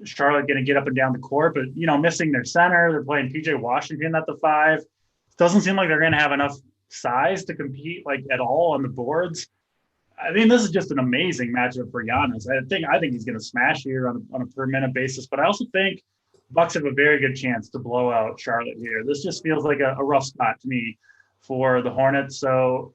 Charlotte going to get up and down the court, but, missing their center. They're playing PJ Washington at the 5. Doesn't seem like they're going to have enough size to compete at all on the boards. I mean, this is just an amazing matchup for Giannis. I think he's going to smash here on a per minute basis, but I also think Bucks have a very good chance to blow out Charlotte here. This just feels like a rough spot to me for the Hornets. So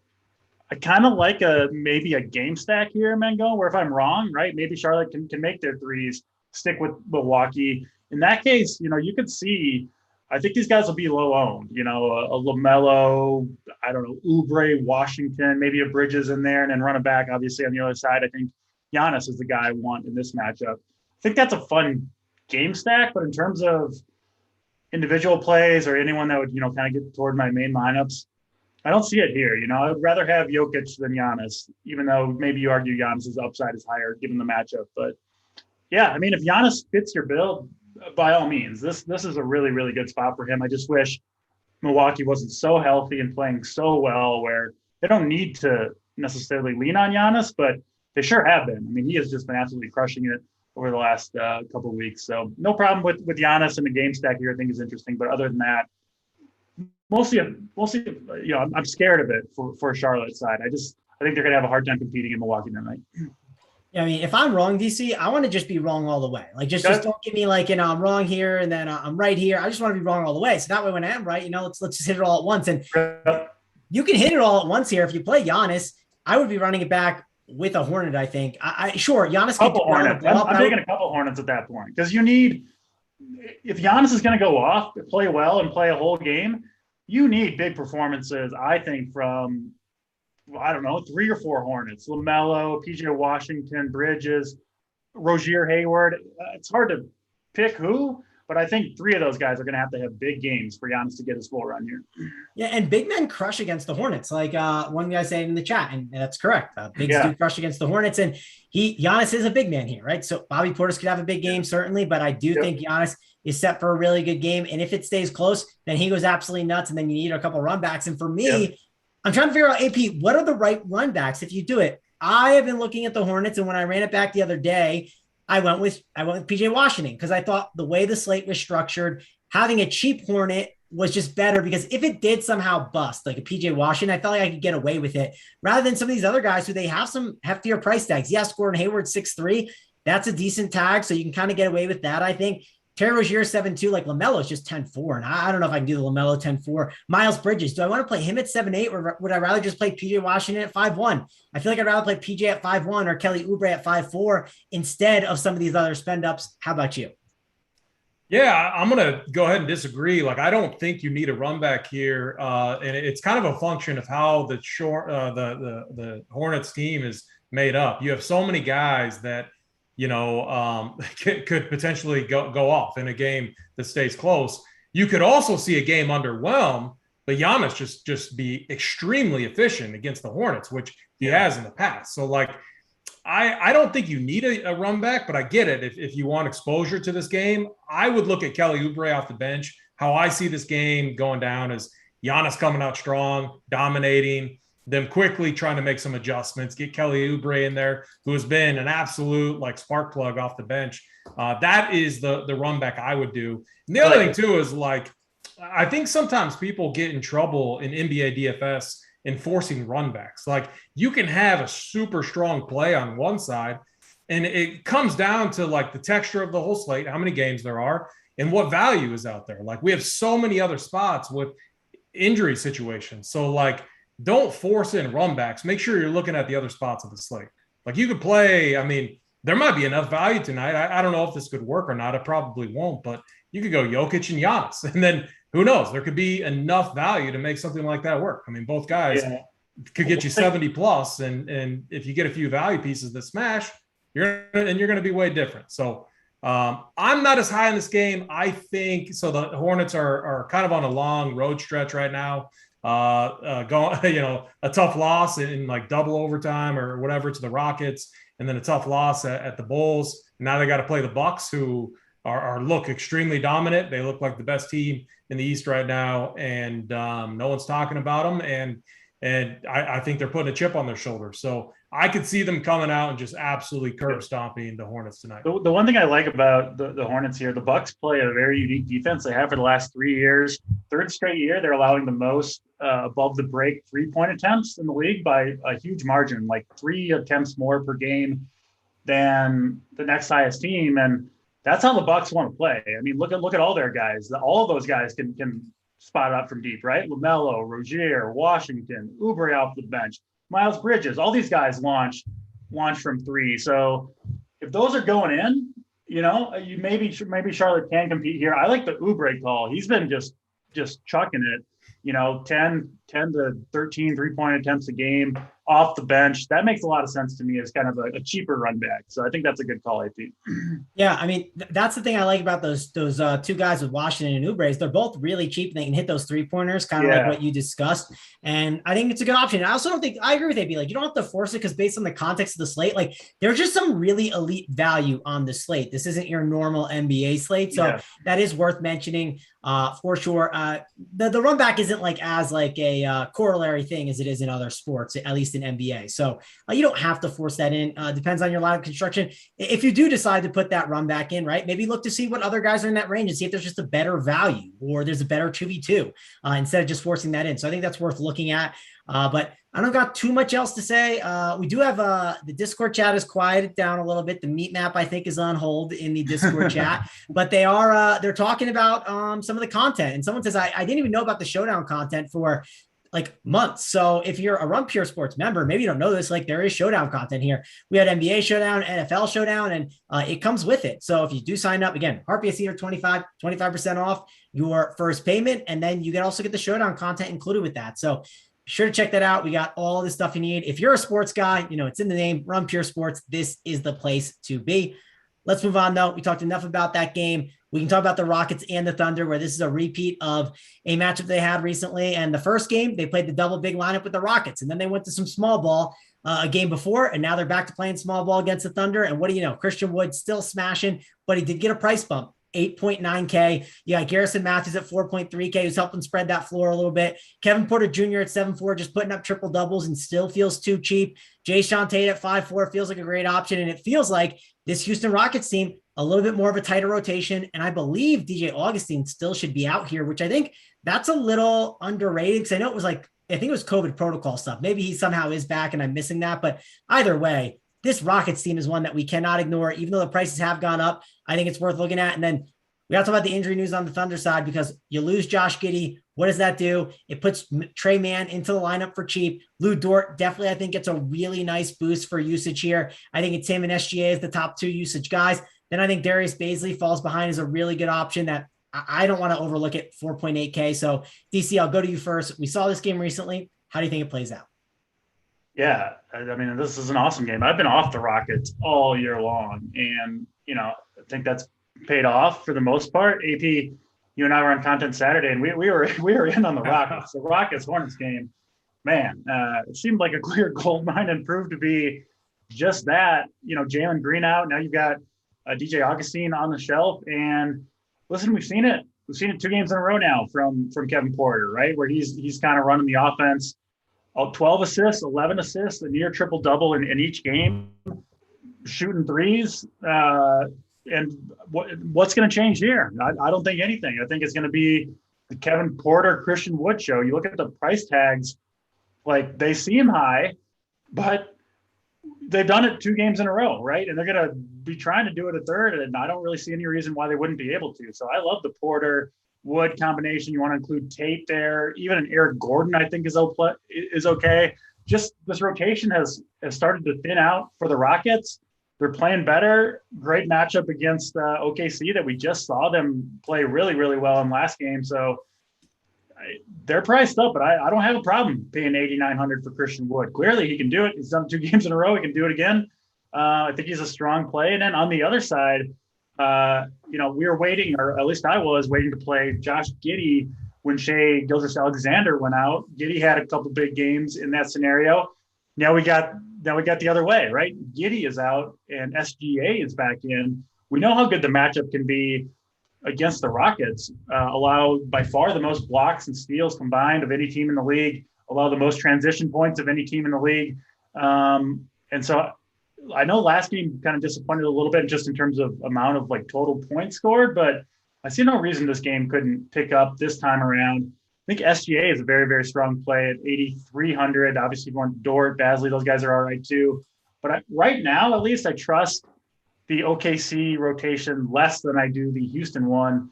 I kind of like maybe a game stack here, Mango, where if I'm wrong, right, maybe Charlotte can make their threes, stick with Milwaukee. In that case, you could see, I think these guys will be low owned, a LaMelo, I don't know, Oubre, Washington, maybe a Bridges in there, and then run it back, obviously, on the other side. I think Giannis is the guy I want in this matchup. I think that's a fun game stack, but in terms of individual plays or anyone that would, kind of get toward my main lineups, I don't see it here. I would rather have Jokic than Giannis, even though maybe you argue Giannis's upside is higher given the matchup. But yeah, I mean, if Giannis fits your build, by all means, this is a really, really good spot for him. I just wish Milwaukee wasn't so healthy and playing so well where they don't need to necessarily lean on Giannis, but they sure have been. I mean, he has just been absolutely crushing it over the last couple of weeks. So no problem with Giannis, and the game stack here I think is interesting. But other than that, mostly, I'm scared of it for Charlotte's side. I think they're going to have a hard time competing in Milwaukee tonight. Yeah, I mean, if I'm wrong, DC, I want to just be wrong all the way. Just don't give me I'm wrong here and then I'm right here. I just want to be wrong all the way. So that way, when I am right, let's just hit it all at once. And you can hit it all at once here. If you play Giannis, I would be running it back with a Hornet. I think. Sure, Giannis can couple Hornets. I'm taking a couple Hornets at that point because if Giannis is going to go off, play well, and play a whole game, you need big performances, I think, from, I don't know, 3 or 4 Hornets. LaMelo, PJ Washington, Bridges, Rozier Hayward. It's hard to pick who, but I think 3 of those guys are going to have big games for Giannis to get his full run here. Yeah, and big men crush against the Hornets, like one guy saying in the chat, and that's correct. Bigs do crush against the Hornets, and Giannis is a big man here, right? So Bobby Portis could have a big game, certainly, but I do think Giannis is set for a really good game, and if it stays close, then he goes absolutely nuts, and then you need a couple run backs. And for me, I'm trying to figure out, AP, what are the right run backs if you do it? I have been looking at the Hornets, and when I ran it back the other day, I went with PJ Washington because I thought the way the slate was structured, having a cheap Hornet was just better, because if it did somehow bust, like a PJ Washington, I felt like I could get away with it rather than some of these other guys who they have some heftier price tags. Yes, Gordon Hayward 6'3", that's a decent tag, so you can kind of get away with that, I think. Terry Rozier 7'2", like LaMelo is just 10'4", and I don't know if I can do the LaMelo 10'4". Miles Bridges, do I want to play him at 7'8", or would I rather just play PJ Washington at 5'1"? I feel like I'd rather play PJ at 5'1" or Kelly Oubre at 5'4" instead of some of these other spend ups. How about you? Yeah, I'm going to go ahead and disagree. I don't think you need a run back here. And it's kind of a function of how the Hornets team is made up. You have so many guys that, could potentially go off in a game that stays close. You could also see a game underwhelm, but Giannis just be extremely efficient against the Hornets, which he has in the past. So I don't think you need a run back, but I get it. If you want exposure to this game, I would look at Kelly Oubre off the bench. How I see this game going down is Giannis coming out strong, dominating, them quickly trying to make some adjustments, get Kelly Oubre in there, who has been an absolute spark plug off the bench. That is the run back I would do. And the other thing too is I think sometimes people get in trouble in NBA DFS enforcing runbacks. Like you can have a super strong play on one side, and it comes down to like the texture of the whole slate, how many games there are, and what value is out there. Like we have so many other spots with injury situations. So like don't force in runbacks. Make sure you're looking at the other spots of the slate. Like you could play, I mean, there might be enough value tonight. I don't know if this could work or not. It probably won't, but you could go Jokic and Giannis. And then who knows? There could be enough value to make something like that work. I mean, both guys could get you 70 plus. And if you get a few value pieces that smash, you're going to be way different. So I'm not as high in this game. I think so. The Hornets are kind of on a long road stretch right now. Going, a tough loss in like double overtime or whatever to the Rockets, and then a tough loss at the Bulls. And now they got to play the Bucks, who look extremely dominant. They look like the best team in the East right now, and no one's talking about them. And I think they're putting a chip on their shoulder. So I could see them coming out and just absolutely curb stomping the Hornets tonight. The one thing I like about the Hornets here, the Bucks play a very unique defense. They have for the last 3 years. Third straight year, they're allowing the most above the break 3-point attempts in the league by a huge margin, like 3 attempts more per game than the next highest team. And that's how the Bucks want to play. I mean, look at all their guys. All of those guys can spot up from deep, right? LaMelo, Rozier, Washington, Oubre off the bench, Miles Bridges, all these guys launch from 3. So if those are going in, you maybe Charlotte can compete here. I like the Oubre call. He's been just chucking it, 10 to 13 3-point attempts a game off the bench. That makes a lot of sense to me as kind of a cheaper run back. So I think that's a good call, AP. Yeah, I mean, that's the thing I like about those 2 guys with Washington and Oubre is they're both really cheap and they can hit those 3-pointers, kind of like what you discussed. And I think it's a good option. I also don't think I agree with AP. Like, you don't have to force it because based on the context of the slate, like there's just some really elite value on the slate. This isn't your normal NBA slate. So that is worth mentioning for sure. The run back isn't like as like a corollary thing as it is in other sports, at least in NBA. So you don't have to force that in. Depends on your line of construction. If you do decide to put that run back in, right, maybe look to see what other guys are in that range and see if there's just a better value or there's a better 2v2 instead of just forcing that in. So I think that's worth looking at. But I don't got too much else to say. We do have the Discord chat is quieted down a little bit. The meat map, I think, is on hold in the Discord chat, but they're talking about some of the content. And someone says, I didn't even know about the Showdown content for like months. So if you're a Run Pure Sports member, maybe you don't know this, like there is Showdown content here. We had NBA Showdown, NFL Showdown, and it comes with it. So if you do sign up, again, RPS Eater 25% off your first payment. And then you can also get the Showdown content included with that. So be sure to check that out. We got all the stuff you need. If you're a sports guy, it's in the name, Run Pure Sports. This is the place to be. Let's move on, though. We talked enough about that game. We can talk about the Rockets and the Thunder, where this is a repeat of a matchup they had recently. And the first game, they played the double big lineup with the Rockets. And then they went to some small ball a game before. And now they're back to playing small ball against the Thunder. And what do you know? Christian Wood still smashing, but he did get a price bump. 8.9K. You got Garrison Matthews at 4.3K, who's helping spread that floor a little bit. Kevin Porter Jr. at 7.4, just putting up triple doubles and still feels too cheap. Jae'Sean Tate at 5.4 feels like a great option. And it feels like this Houston Rockets team, a little bit more of a tighter rotation. And I believe DJ Augustine still should be out here, which I think that's a little underrated because I know I think it was COVID protocol stuff. Maybe he somehow is back and I'm missing that. But either way, this Rockets team is one that we cannot ignore, even though the prices have gone up. I think it's worth looking at. And then we got to talk about the injury news on the Thunder side because you lose Josh Giddey. What does that do? It puts Trey Mann into the lineup for cheap. Lou Dort definitely, I think, gets a really nice boost for usage here. I think it's him and SGA as the top 2 usage guys. Then I think Darius Baisley falls behind as a really good option that I don't want to overlook at 4.8K. So DC, I'll go to you first. We saw this game recently. How do you think it plays out? Yeah, I mean, this is an awesome game. I've been off the Rockets all year long, and I think that's paid off for the most part. AP, you and I were on content Saturday, and we were in on the Rockets. The Rockets Hornets game, man, it seemed like a clear gold mine and proved to be just that. Jalen Green out. Now you've got DJ Augustine on the shelf, and listen, we've seen it 2 games in a row now from Kevin Porter, right, where he's kind of running the offense. 12 assists, 11 assists, a near triple double in each game, shooting threes. And what's going to change here? I don't think anything. I think it's going to be the Kevin Porter, Christian Wood show. You look at the price tags Like they seem high, but they've done it 2 games in a row, right? And they're going to be trying to do it a third, and I don't really see any reason why they wouldn't be able to. So I love the Porter Wood combination. You want to include Tate there. Even an Eric Gordon, I think, is okay. Just this rotation has started to thin out for the Rockets. They're playing better. Great matchup against OKC that we just saw them play really, really well in last game. So they're priced up, but I don't have a problem paying $8,900 for Christian Wood. Clearly, he can do it. He's done 2 games in a row. He can do it again. I think he's a strong play. And then on the other side, we were waiting, or at least I was waiting to play Josh Giddey when Shai Gilgeous-Alexander went out. Giddey had a couple big games in that scenario. Now we got the other way, right? Giddey is out and SGA is back in. We know how good the matchup can be against the Rockets. Allow by far the most blocks and steals combined of any team in the league. Allow the most transition points of any team in the league. And so I know last game kind of disappointed a little bit just in terms of amount of like total points scored, but I see no reason this game couldn't pick up this time around. I think SGA is a very, very strong play at 8,300. Obviously, if you want Dort, Basley, those guys are all right too. But right now, at least, I trust the OKC rotation less than I do the Houston one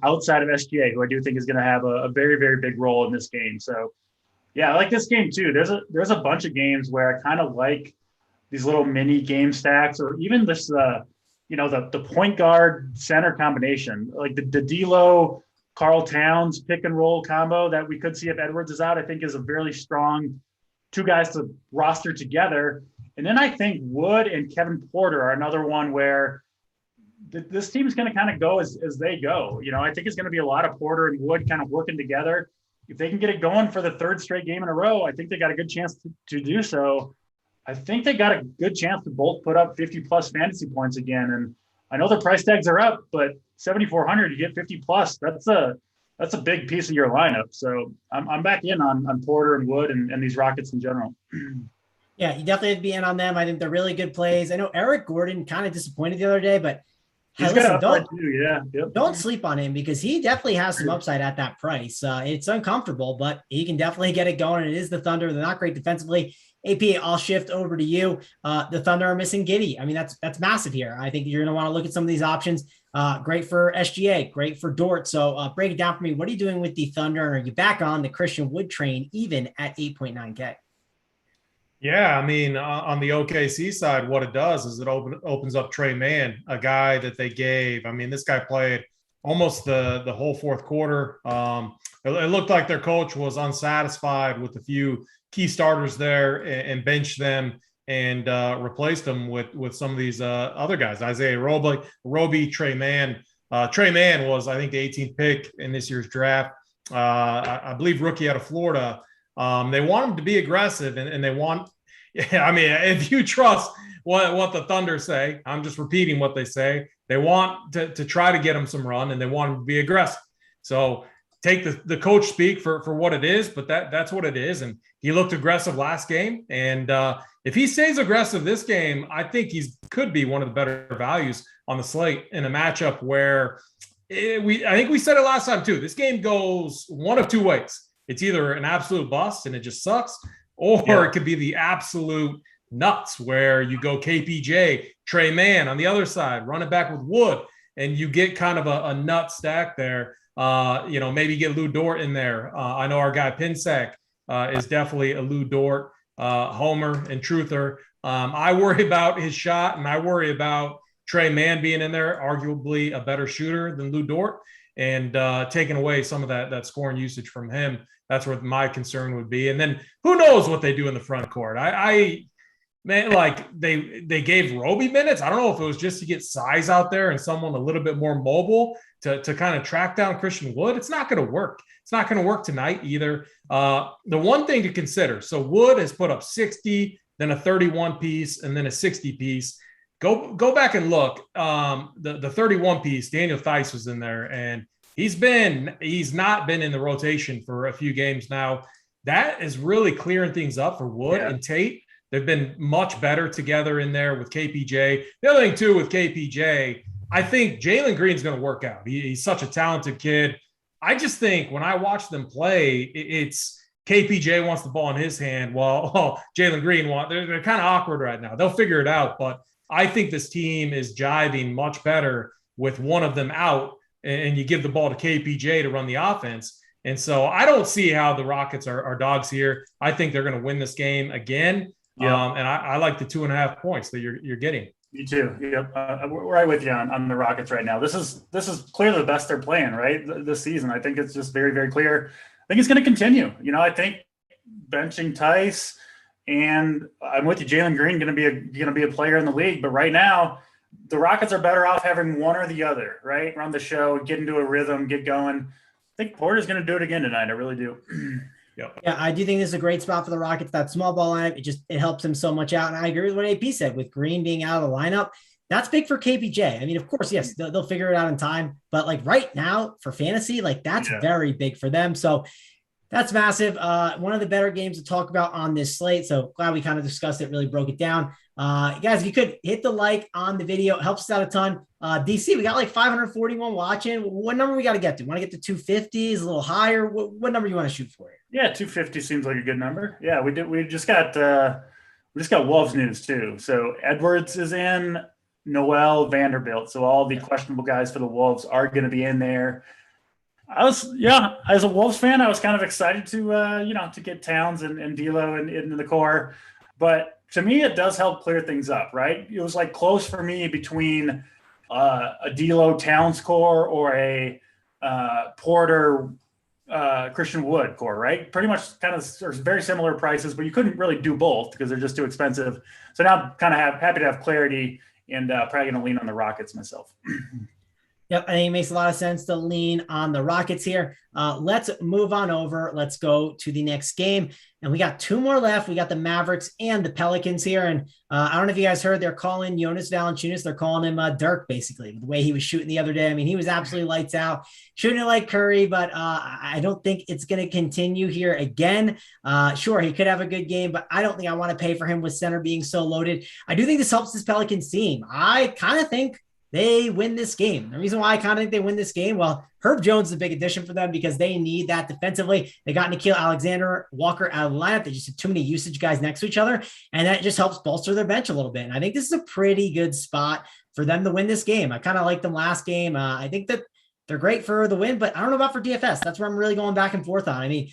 outside of SGA, who I do think is going to have a very, very big role in this game. So, yeah, I like this game too. There's a bunch of games where I kind of like these little mini game stacks, or even this, the point guard center combination, like the D'Lo, Karl Towns pick and roll combo that we could see if Edwards is out, I think is a really strong 2 guys to roster together. And then I think Wood and Kevin Porter are another one where this team is going to kind of go as they go. I think it's going to be a lot of Porter and Wood kind of working together. If they can get it going for the 3rd straight game in a row, I think they got a good chance to do so. I think they got a good chance to both put up 50-plus fantasy points again. And I know their price tags are up, but 7,400, you get 50-plus. That's a big piece of your lineup. So I'm back in on Porter and Wood and these Rockets in general. Yeah, you definitely have to be in on them. I think they're really good plays. I know Eric Gordon kind of disappointed the other day, but he's got upside too. Yeah. Yep. Don't sleep on him because he definitely has some upside at that price. It's uncomfortable, but he can definitely get it going. It is the Thunder. They're not great defensively. AP, I'll shift over to you. The Thunder are missing Giddey. I mean, that's massive here. I think you're going to want to look at some of these options. Great for SGA, great for Dort. So break it down for me. What are you doing with the Thunder? Are you back on the Christian Wood train, even at 8.9K? Yeah, I mean, on the OKC side, what it does is it opens up Trey Mann, a guy that they gave. I mean, this guy played almost the whole 4th quarter. It looked like their coach was unsatisfied with a few key starters there and benched them and replaced them with some of these other guys. Isaiah Roby, Trey Mann. Trey Mann was, I think, the 18th pick in this year's draft. I believe rookie out of Florida. They want him to be aggressive, and they want – I mean, if you trust what the Thunder say, I'm just repeating what they say. They want to try to get him some run, and they want him to be aggressive. So take the coach speak for what it is, but that's what it is. And he looked aggressive last game. And if he stays aggressive this game, I think could be one of the better values on the slate in a matchup where I think we said it last time too. This game goes one of 2 ways. It's either an absolute bust and it just sucks, or it could be the absolute nuts where you go KPJ, Trey Mann on the other side, run it back with Wood, and you get kind of a nut stack there. Maybe get Lou Dort in there. I know our guy Pinsack is definitely a Lou Dort homer and truther. I worry about his shot, and I worry about Trey Mann being in there, arguably a better shooter than Lou Dort, and taking away some of that scoring usage from him. That's what my concern would be. And then who knows what they do in the front court. They gave Roby minutes. I don't know if it was just to get size out there and someone a little bit more mobile to kind of track down Christian Wood. It's not going to work. It's not going to work tonight either. The one thing to consider, so Wood has put up 60, then a 31 piece, and then a 60 piece. Go back and look. The 31 piece, Daniel Theis was in there, and he's not been in the rotation for a few games now. That is really clearing things up for Wood and Tate. They've been much better together in there with KPJ. The other thing too with KPJ, I think Jalen Green's going to work out. He's such a talented kid. I just think when I watch them play, KPJ wants the ball in his hand while Jalen Green they're kind of awkward right now. They'll figure it out, but I think this team is jiving much better with one of them out, and you give the ball to KPJ to run the offense. And so I don't see how the Rockets are dogs here. I think they're going to win this game again. Yeah. And I like the 2.5 points that you're getting. Me too. Yep. We're right with you on the Rockets right now. This is clearly the best they're playing, right, this season. I think it's just very, very clear. I think it's going to continue. I think benching Tice, and I'm with you, Jalen Green going to be a player in the league. But right now, the Rockets are better off having one or the other, right? Run the show, get into a rhythm, get going. I think Porter's going to do it again tonight. I really do. Yep. Yeah, I do think this is a great spot for the Rockets. That small ball lineup, it helps him so much out. And I agree with what AP said with Green being out of the lineup. That's big for KPJ. I mean, of course, yes, they'll figure it out in time. But like right now for fantasy, like that's very big for them. So that's massive. One of the better games to talk about on this slate. So glad we kind of discussed it, really broke it down. Guys, if you could hit the like on the video, it helps us out a ton. DC, we got like 541 watching. What number we got to get to? Want to get to 250? Is a little higher? What number you want to shoot for here? Yeah, 250 seems like a good number. Yeah, we just got Wolves news too. So Edwards is in, Noel, Vanderbilt. So all the questionable guys for the Wolves are going to be in there. As a Wolves fan, I was kind of excited to get Towns and D'Lo in the core, but to me, it does help clear things up, right? It was like close for me between a D'Lo Towns core or a Porter Christian Wood core, right? Pretty much kind of very similar prices, but you couldn't really do both because they're just too expensive. So now I'm kind of happy to have clarity, and probably going to lean on the Rockets myself. Yep, I think it makes a lot of sense to lean on the Rockets here. Let's move on over. Let's go to the next game. And we got 2 more left. We got the Mavericks and the Pelicans here. And I don't know if you guys heard, they're calling Jonas Valanciunas. They're calling him Dirk, basically, the way he was shooting the other day. I mean, he was absolutely lights out, shooting it like Curry, but I don't think it's going to continue here again. Sure, he could have a good game, but I don't think I want to pay for him with center being so loaded. I do think this helps this Pelicans team. I kind of think they win this game. The reason why I kind of think they win this game, well, Herb Jones is a big addition for them because they need that defensively. They got Nickeil Alexander-Walker out of the lineup. They just have too many usage guys next to each other, and that just helps bolster their bench a little bit. And I think this is a pretty good spot for them to win this game. I kind of liked them last game. I think that they're great for the win, but I don't know about for DFS. That's where I'm really going back and forth on. I mean,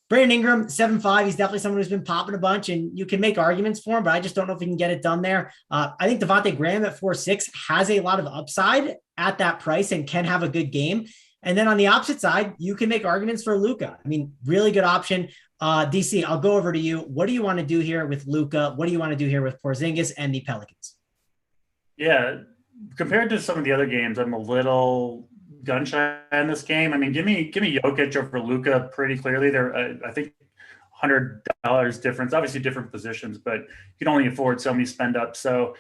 Brandon Ingram, 7'5", he's definitely someone who's been popping a bunch, and you can make arguments for him, but I just don't know if he can get it done there. I think Devontae Graham at 4'6" has a lot of upside at that price and can have a good game. And then on the opposite side, you can make arguments for Luka. I mean, really good option. DC, I'll go over to you. What do you want to do here with Luka? What do you want to do here with Porzingis and the Pelicans? Yeah, compared to some of the other games, I'm a little gun shy in this game. I mean, give me Jokic over Luka pretty clearly. They're I think $100 difference. Obviously different positions, but you can only afford so many spend up. So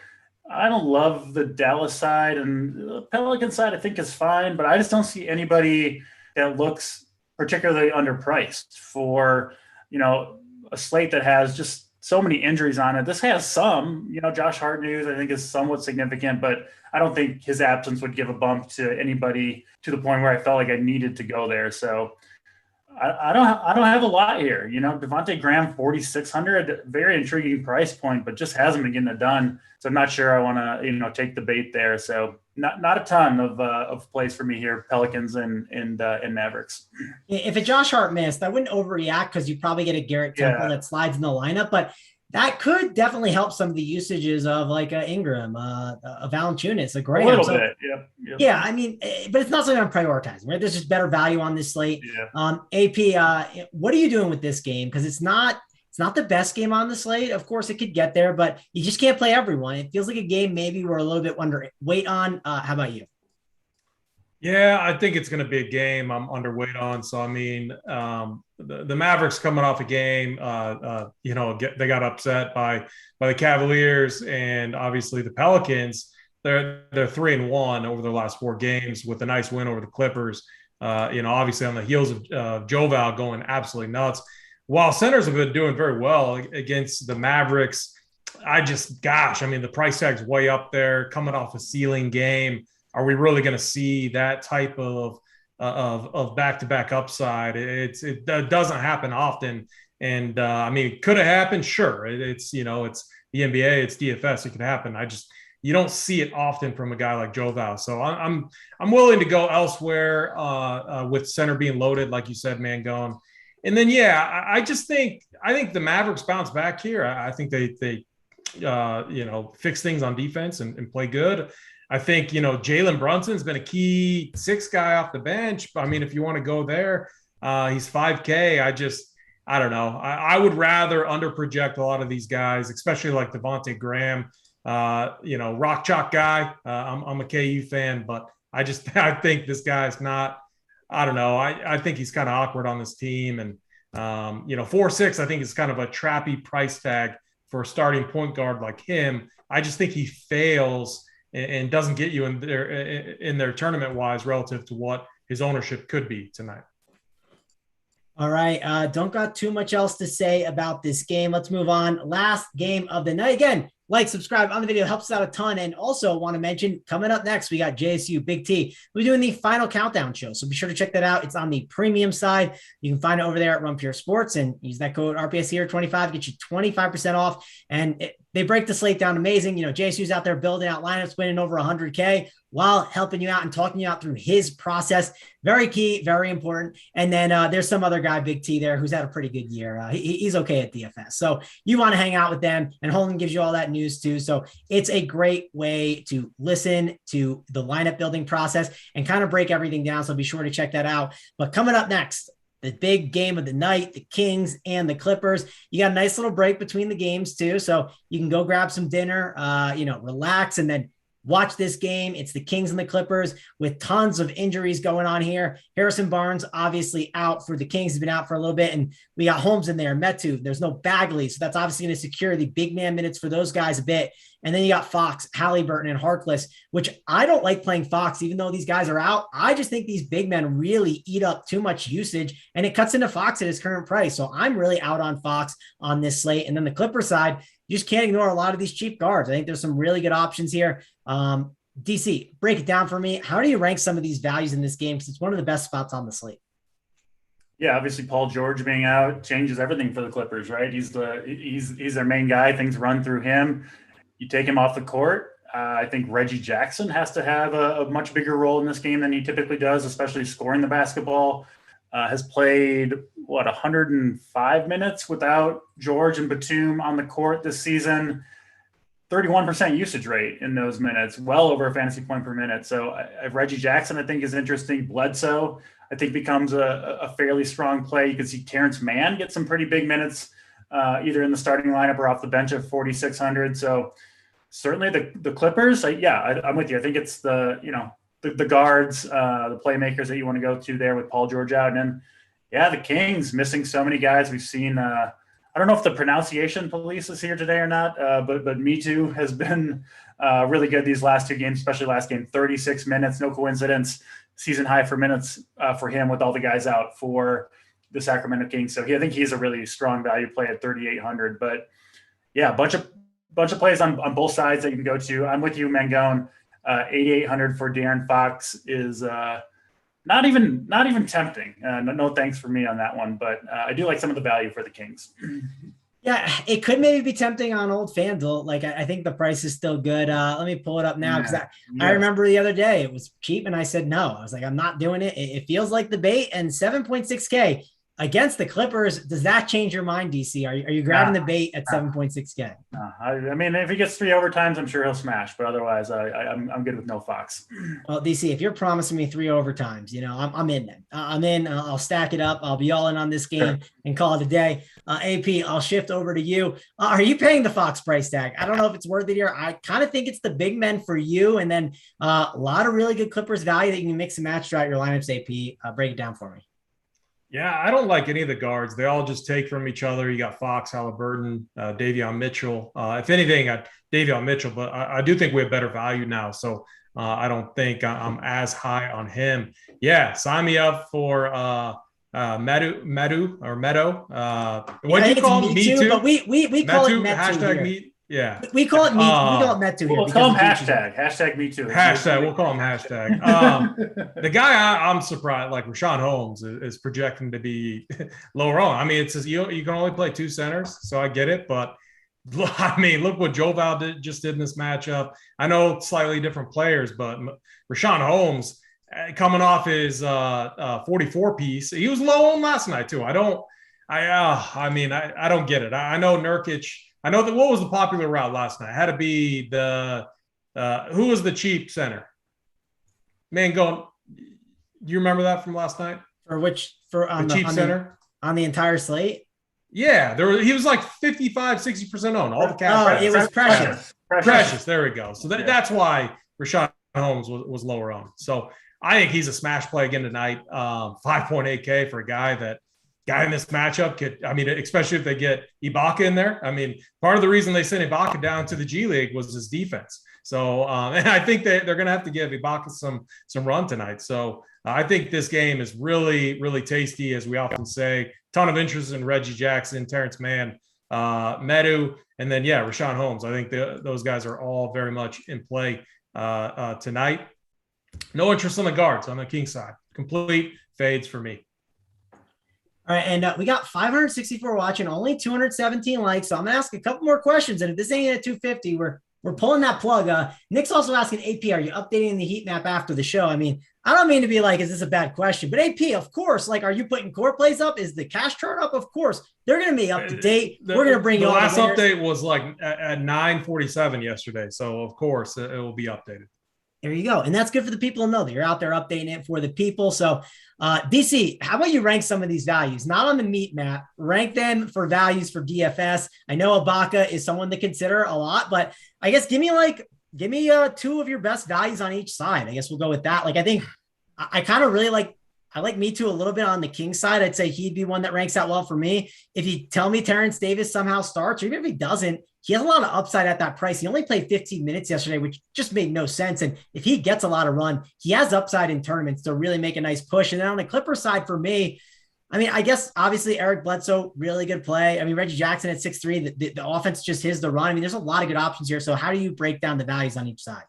I don't love the Dallas side, and the Pelican side I think is fine, but I just don't see anybody that looks particularly underpriced for a slate that has just so many injuries on it. This has some, Josh Hart news I think is somewhat significant, but I don't think his absence would give a bump to anybody to the point where I felt like I needed to go there. So I don't have a lot here. Devontae Graham, 4,600, very intriguing price point, but just hasn't been getting it done. So I'm not sure I want to, take the bait there. So not a ton of plays for me here, Pelicans and Mavericks. If a Josh Hart missed, I wouldn't overreact because you probably get a Garrett Temple that slides in the lineup, but that could definitely help some of the usages of like Ingram, Valanciunas, a Graham. A little bit, yeah. Yeah, I mean, but it's not something I'm prioritizing, right? There's just better value on this slate. Yeah. AP, what are you doing with this game? Because it's not the best game on the slate. Of course, it could get there, but you just can't play everyone. It feels like a game maybe we're a little bit underweight on. How about you? Yeah, I think it's going to be a game I'm underweight on. So, I mean, the Mavericks coming off a game, they got upset by the Cavaliers, and obviously the Pelicans, they're 3-1 over their last 4 games with a nice win over the Clippers. Obviously on the heels of Joval going absolutely nuts. While centers have been doing very well against the Mavericks, the price tag's way up there, coming off a ceiling game. Are we really going to see that type of of back-to-back upside. It doesn't happen often. And I mean, it could have happened. Sure. It's the NBA, it's DFS. It could happen. You don't see it often from a guy like Joval. So I'm willing to go elsewhere with center being loaded, like you said, Mangone. And then, I think the Mavericks bounce back here. I think they fix things on defense and play good. I think, Jalen Brunson's been a key 6 guy off the bench. I mean, if you want to go there, he's 5K. I don't know. I would rather underproject a lot of these guys, especially like Devontae Graham, rock chalk guy. I'm a KU fan, but I think this guy's not, I don't know. I think he's kind of awkward on this team. And, 4-6, I think is kind of a trappy price tag for a starting point guard like him. I just think he fails and doesn't get you in their tournament wise relative to what his ownership could be tonight. All right. Don't got too much else to say about this game. Let's move on. Last game of the night. Again, like, subscribe on the video, helps us out a ton. And also want to mention, coming up next, we got JSU BigT. We're doing the final countdown show, so be sure to check that out. It's on the premium side. You can find it over there at Run Pure Sports, and use that code RPS here 25, get you 25% off. And they break the slate down amazing. JSU's out there building out lineups, winning over 100K while helping you out and talking you out through his process. Very key, very important. And then there's some other guy, Big T, there, who's had a pretty good year. He's okay at DFS. So you want to hang out with them, and Holden gives you all that news too. So it's a great way to listen to the lineup building process and kind of break everything down. So be sure to check that out. But coming up next, the big game of the night, the Kings and the Clippers. You got a nice little break between the games too. So you can go grab some dinner, relax, and then watch this game. It's the Kings and the Clippers with tons of injuries going on here. Harrison Barnes, obviously out for the Kings. He's been out for a little bit. And we got Holmes in there, Metu. There's no Bagley. So that's obviously going to secure the big man minutes for those guys a bit. And then you got Fox, Halliburton, and Harkless, which I don't like playing Fox, even though these guys are out. I just think these big men really eat up too much usage, and it cuts into Fox at his current price. So I'm really out on Fox on this slate. And then the Clipper side, you just can't ignore a lot of these cheap guards. I think there's some really good options here. DC, break it down for me. How do you rank some of these values in this game? Because it's one of the best spots on the slate. Yeah, obviously Paul George being out changes everything for the Clippers, right? He's their main guy. Things run through him. You take him off the court. I think Reggie Jackson has to have a much bigger role in this game than he typically does, especially scoring the basketball. Has played 105 minutes without George and Batum on the court this season. 31% usage rate in those minutes, well over a fantasy point per minute. So Reggie Jackson, I think, is interesting. Bledsoe, I think, becomes a fairly strong play. You can see Terrence Mann get some pretty big minutes, either in the starting lineup or off the bench at 4,600. So certainly the Clippers, I'm with you. I think it's the guards, the playmakers that you want to go to there with Paul George out. And then, the Kings missing so many guys. We've seen, I don't know if the pronunciation police is here today or not, but Me Too has been really good these last two games, especially last game, 36 minutes, no coincidence, season high for minutes for him with all the guys out for the Sacramento Kings. So I think he's a really strong value play at 3,800. But a bunch of plays on both sides that you can go to. I'm with you, Mangone. 8,800 for De'Aaron Fox is not even tempting. No thanks for me on that one, but I do like some of the value for the Kings. Yeah, it could maybe be tempting on old FanDuel. Like, I think the price is still good. Let me pull it up now because I remember the other day it was cheap and I said no. I was like, I'm not doing it. It feels like the bait, and 7.6K against the Clippers. Does that change your mind, DC? Are you grabbing the bait at 7.6K? I mean, if he gets 3 overtimes, I'm sure he'll smash. But otherwise, I'm good with no Fox. Well, DC, if you're promising me 3 overtimes, I'm in then. I'm in. I'll stack it up. I'll be all in on this game and call it a day. AP, I'll shift over to you. Are you paying the Fox price tag? I don't know if it's worth it here. I kind of think it's the big men for you, and then a lot of really good Clippers value that you can mix and match throughout your lineups. AP, break it down for me. Yeah, I don't like any of the guards. They all just take from each other. You got Fox, Halliburton, Davion Mitchell. If anything, Davion Mitchell, but I do think we have better value now. So I don't think I'm as high on him. Yeah, sign me up for Meadow. What do you call him? Me too? But we call it Metu hashtag here. me. Yeah. We call it me. We call it Met Too here. We'll call him hashtag me too. We'll call him hashtag. The guy I'm surprised, like Rashawn Holmes, is projecting to be lower on. I mean, you can only play 2 centers, so I get it. But I mean, look what Joval just did in this matchup. I know slightly different players, but Rashawn Holmes coming off his 44 piece, he was low on last night too. I don't get it. I know Nurkic. I know that what was the popular route last night? It had to be the who was the cheap center? Man, do you remember that from last night? The cheap center on the entire slate? Yeah, he was like 55-60% on all the cash. It was Precious. There we go. So that's why Rashawn Holmes was lower on. So I think he's a smash play again tonight. 5.8K for a guy in this matchup could, I mean, especially if they get Ibaka in there. I mean, part of the reason they sent Ibaka down to the G League was his defense. So, and I think they're going to have to give Ibaka some run tonight. So I think this game is really, really tasty, as we often say. Ton of interest in Reggie Jackson, Terrence Mann, Medu, and then, Rashawn Holmes. I think those guys are all very much in play tonight. No interest on the guards on the King side. Complete fades for me. All right, and we got 564 watching, only 217 likes. So I'm gonna ask a couple more questions, and if this ain't at 250, we're pulling that plug. Nick's also asking AP, are you updating the heat map after the show? I mean, I don't mean to be like, is this a bad question? But AP, of course, like, are you putting core plays up? Is the cash chart up? Of course, they're gonna be up to date. We're gonna bring you the all last the winners. update was like at 9:47 yesterday, so of course it will be updated. There you go. And that's good for the people to know that you're out there updating it for the people. So DC, how about you rank some of these values? Not on the meat map, rank them for values for DFS. I know Ibaka is someone to consider a lot, but I guess give me 2 of your best values on each side. I guess we'll go with that. Like, I think I kind of really I like Me Too a little bit on the King side. I'd say he'd be one that ranks out well for me. If you tell me Terrence Davis somehow starts, or even if he doesn't, he has a lot of upside at that price. He only played 15 minutes yesterday, which just made no sense. And if he gets a lot of run, he has upside in tournaments to really make a nice push. And then on the Clipper side for me, I mean, I guess obviously Eric Bledsoe, really good play. I mean, Reggie Jackson at 6'3", the offense just his the run. I mean, there's a lot of good options here. So how do you break down the values on each side?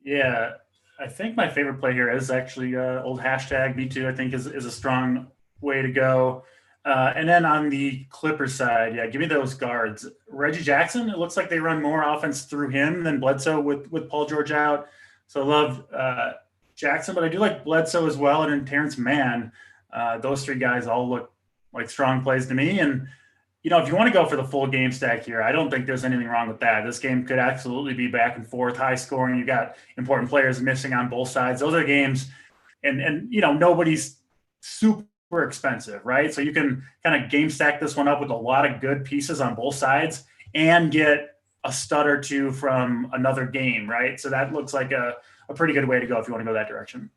Yeah, I think my favorite play here is actually old hashtag Me Too. I think is a strong way to go. And then on the Clippers side, give me those guards. Reggie Jackson, it looks like they run more offense through him than Bledsoe with Paul George out. So I love Jackson, but I do like Bledsoe as well. And then Terrence Mann, those 3 guys all look like strong plays to me. And, if you want to go for the full game stack here, I don't think there's anything wrong with that. This game could absolutely be back and forth, high scoring. You got important players missing on both sides. Those are games, and nobody's super expensive, right? So you can kind of game stack this one up with a lot of good pieces on both sides and get a stud or 2 from another game, right? So that looks like a pretty good way to go if you want to go that direction.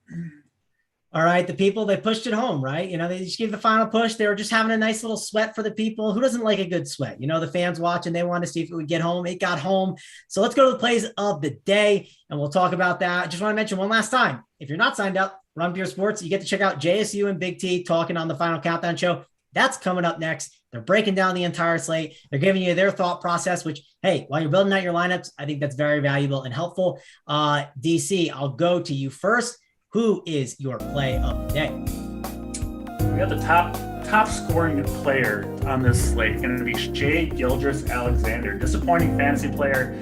All right, the people, they pushed it home, right? They just gave the final push. They were just having a nice little sweat for the people. Who doesn't like a good sweat? The fans watching, they want to see if it would get home. It got home. So let's go to the plays of the day, and we'll talk about that. I just want to mention one last time, if you're not signed up, Run Pure Sports, you get to check out JSU and BigT talking on the Final Countdown show. That's coming up next. They're breaking down the entire slate. They're giving you their thought process, which, hey, while you're building out your lineups, I think that's very valuable and helpful. DC, I'll go to you first. Who is your play of the day? We got the top scoring player on this slate going to be Shai Gilgeous-Alexander. Disappointing fantasy player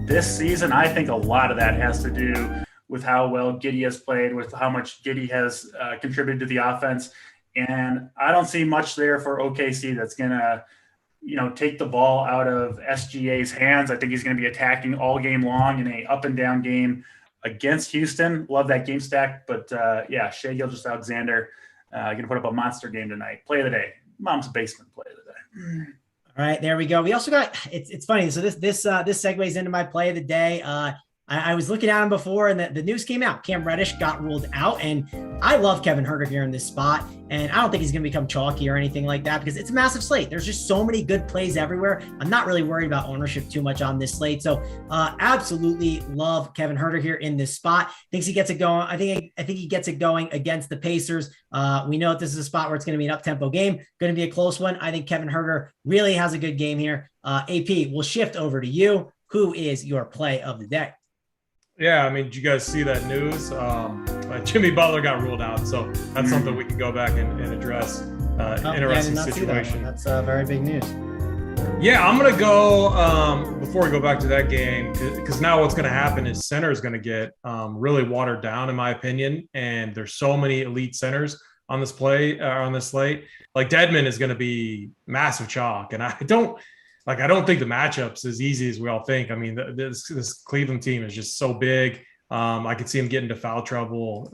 this season. I think a lot of that has to do with how well Giddey has played, with how much Giddey has contributed to the offense. And I don't see much there for OKC that's going to, take the ball out of SGA's hands. I think he's going to be attacking all game long in a up and down game against Houston. Love that game stack. But Shai Gilgeous-Alexander going to put up a monster game tonight. Play of the day. Mom's basement play of the day. All right, there we go. We also got, it's funny. So this segues into my play of the day. I was looking at him before, and the news came out. Cam Reddish got ruled out, and I love Kevin Huerter here in this spot, and I don't think he's going to become chalky or anything like that because it's a massive slate. There's just so many good plays everywhere. I'm not really worried about ownership too much on this slate, so absolutely love Kevin Huerter here in this spot. Thinks he gets it going. I think he gets it going against the Pacers. We know that this is a spot where it's going to be an up-tempo game, going to be a close one. I think Kevin Huerter really has a good game here. AP, we'll shift over to you. Who is your play of the day? Yeah, I mean, did you guys see that news? Jimmy Butler got ruled out, so that's something we can go back and address. Interesting situation. That's very big news. Yeah, I'm going to go, before we go back to that game, because now what's going to happen is center is going to get really watered down, in my opinion, and there's so many elite centers on this slate. Like Dedmon is going to be massive chalk, and I don't think the matchup's as easy as we all think. I mean, this Cleveland team is just so big. I could see him get into foul trouble.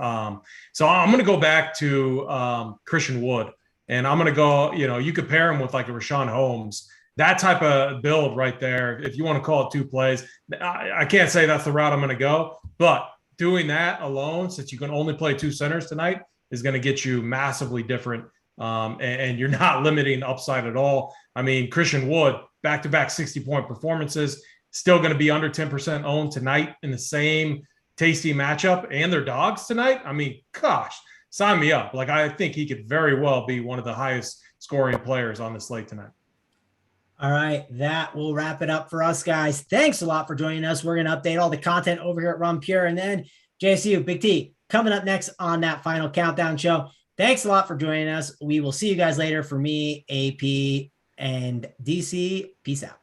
So I'm going to go back to Christian Wood, and I'm going to go, you could pair him with like a Rashawn Holmes, that type of build right there. If you want to call it two plays, I can't say that's the route I'm going to go, but doing that alone, since you can only play two centers tonight, is going to get you massively different. And you're not limiting upside at all. I mean, Christian Wood, back-to-back 60-point performances, still going to be under 10% owned tonight in the same tasty matchup, and they're dogs tonight. I mean, gosh, sign me up. Like, I think he could very well be one of the highest scoring players on the slate tonight. All right, that will wrap it up for us, guys. Thanks a lot for joining us. We're going to update all the content over here at Run Pure, and then JSU, Big T, coming up next on that final countdown show. Thanks a lot for joining us. We will see you guys later. For me, AP, and DC, peace out.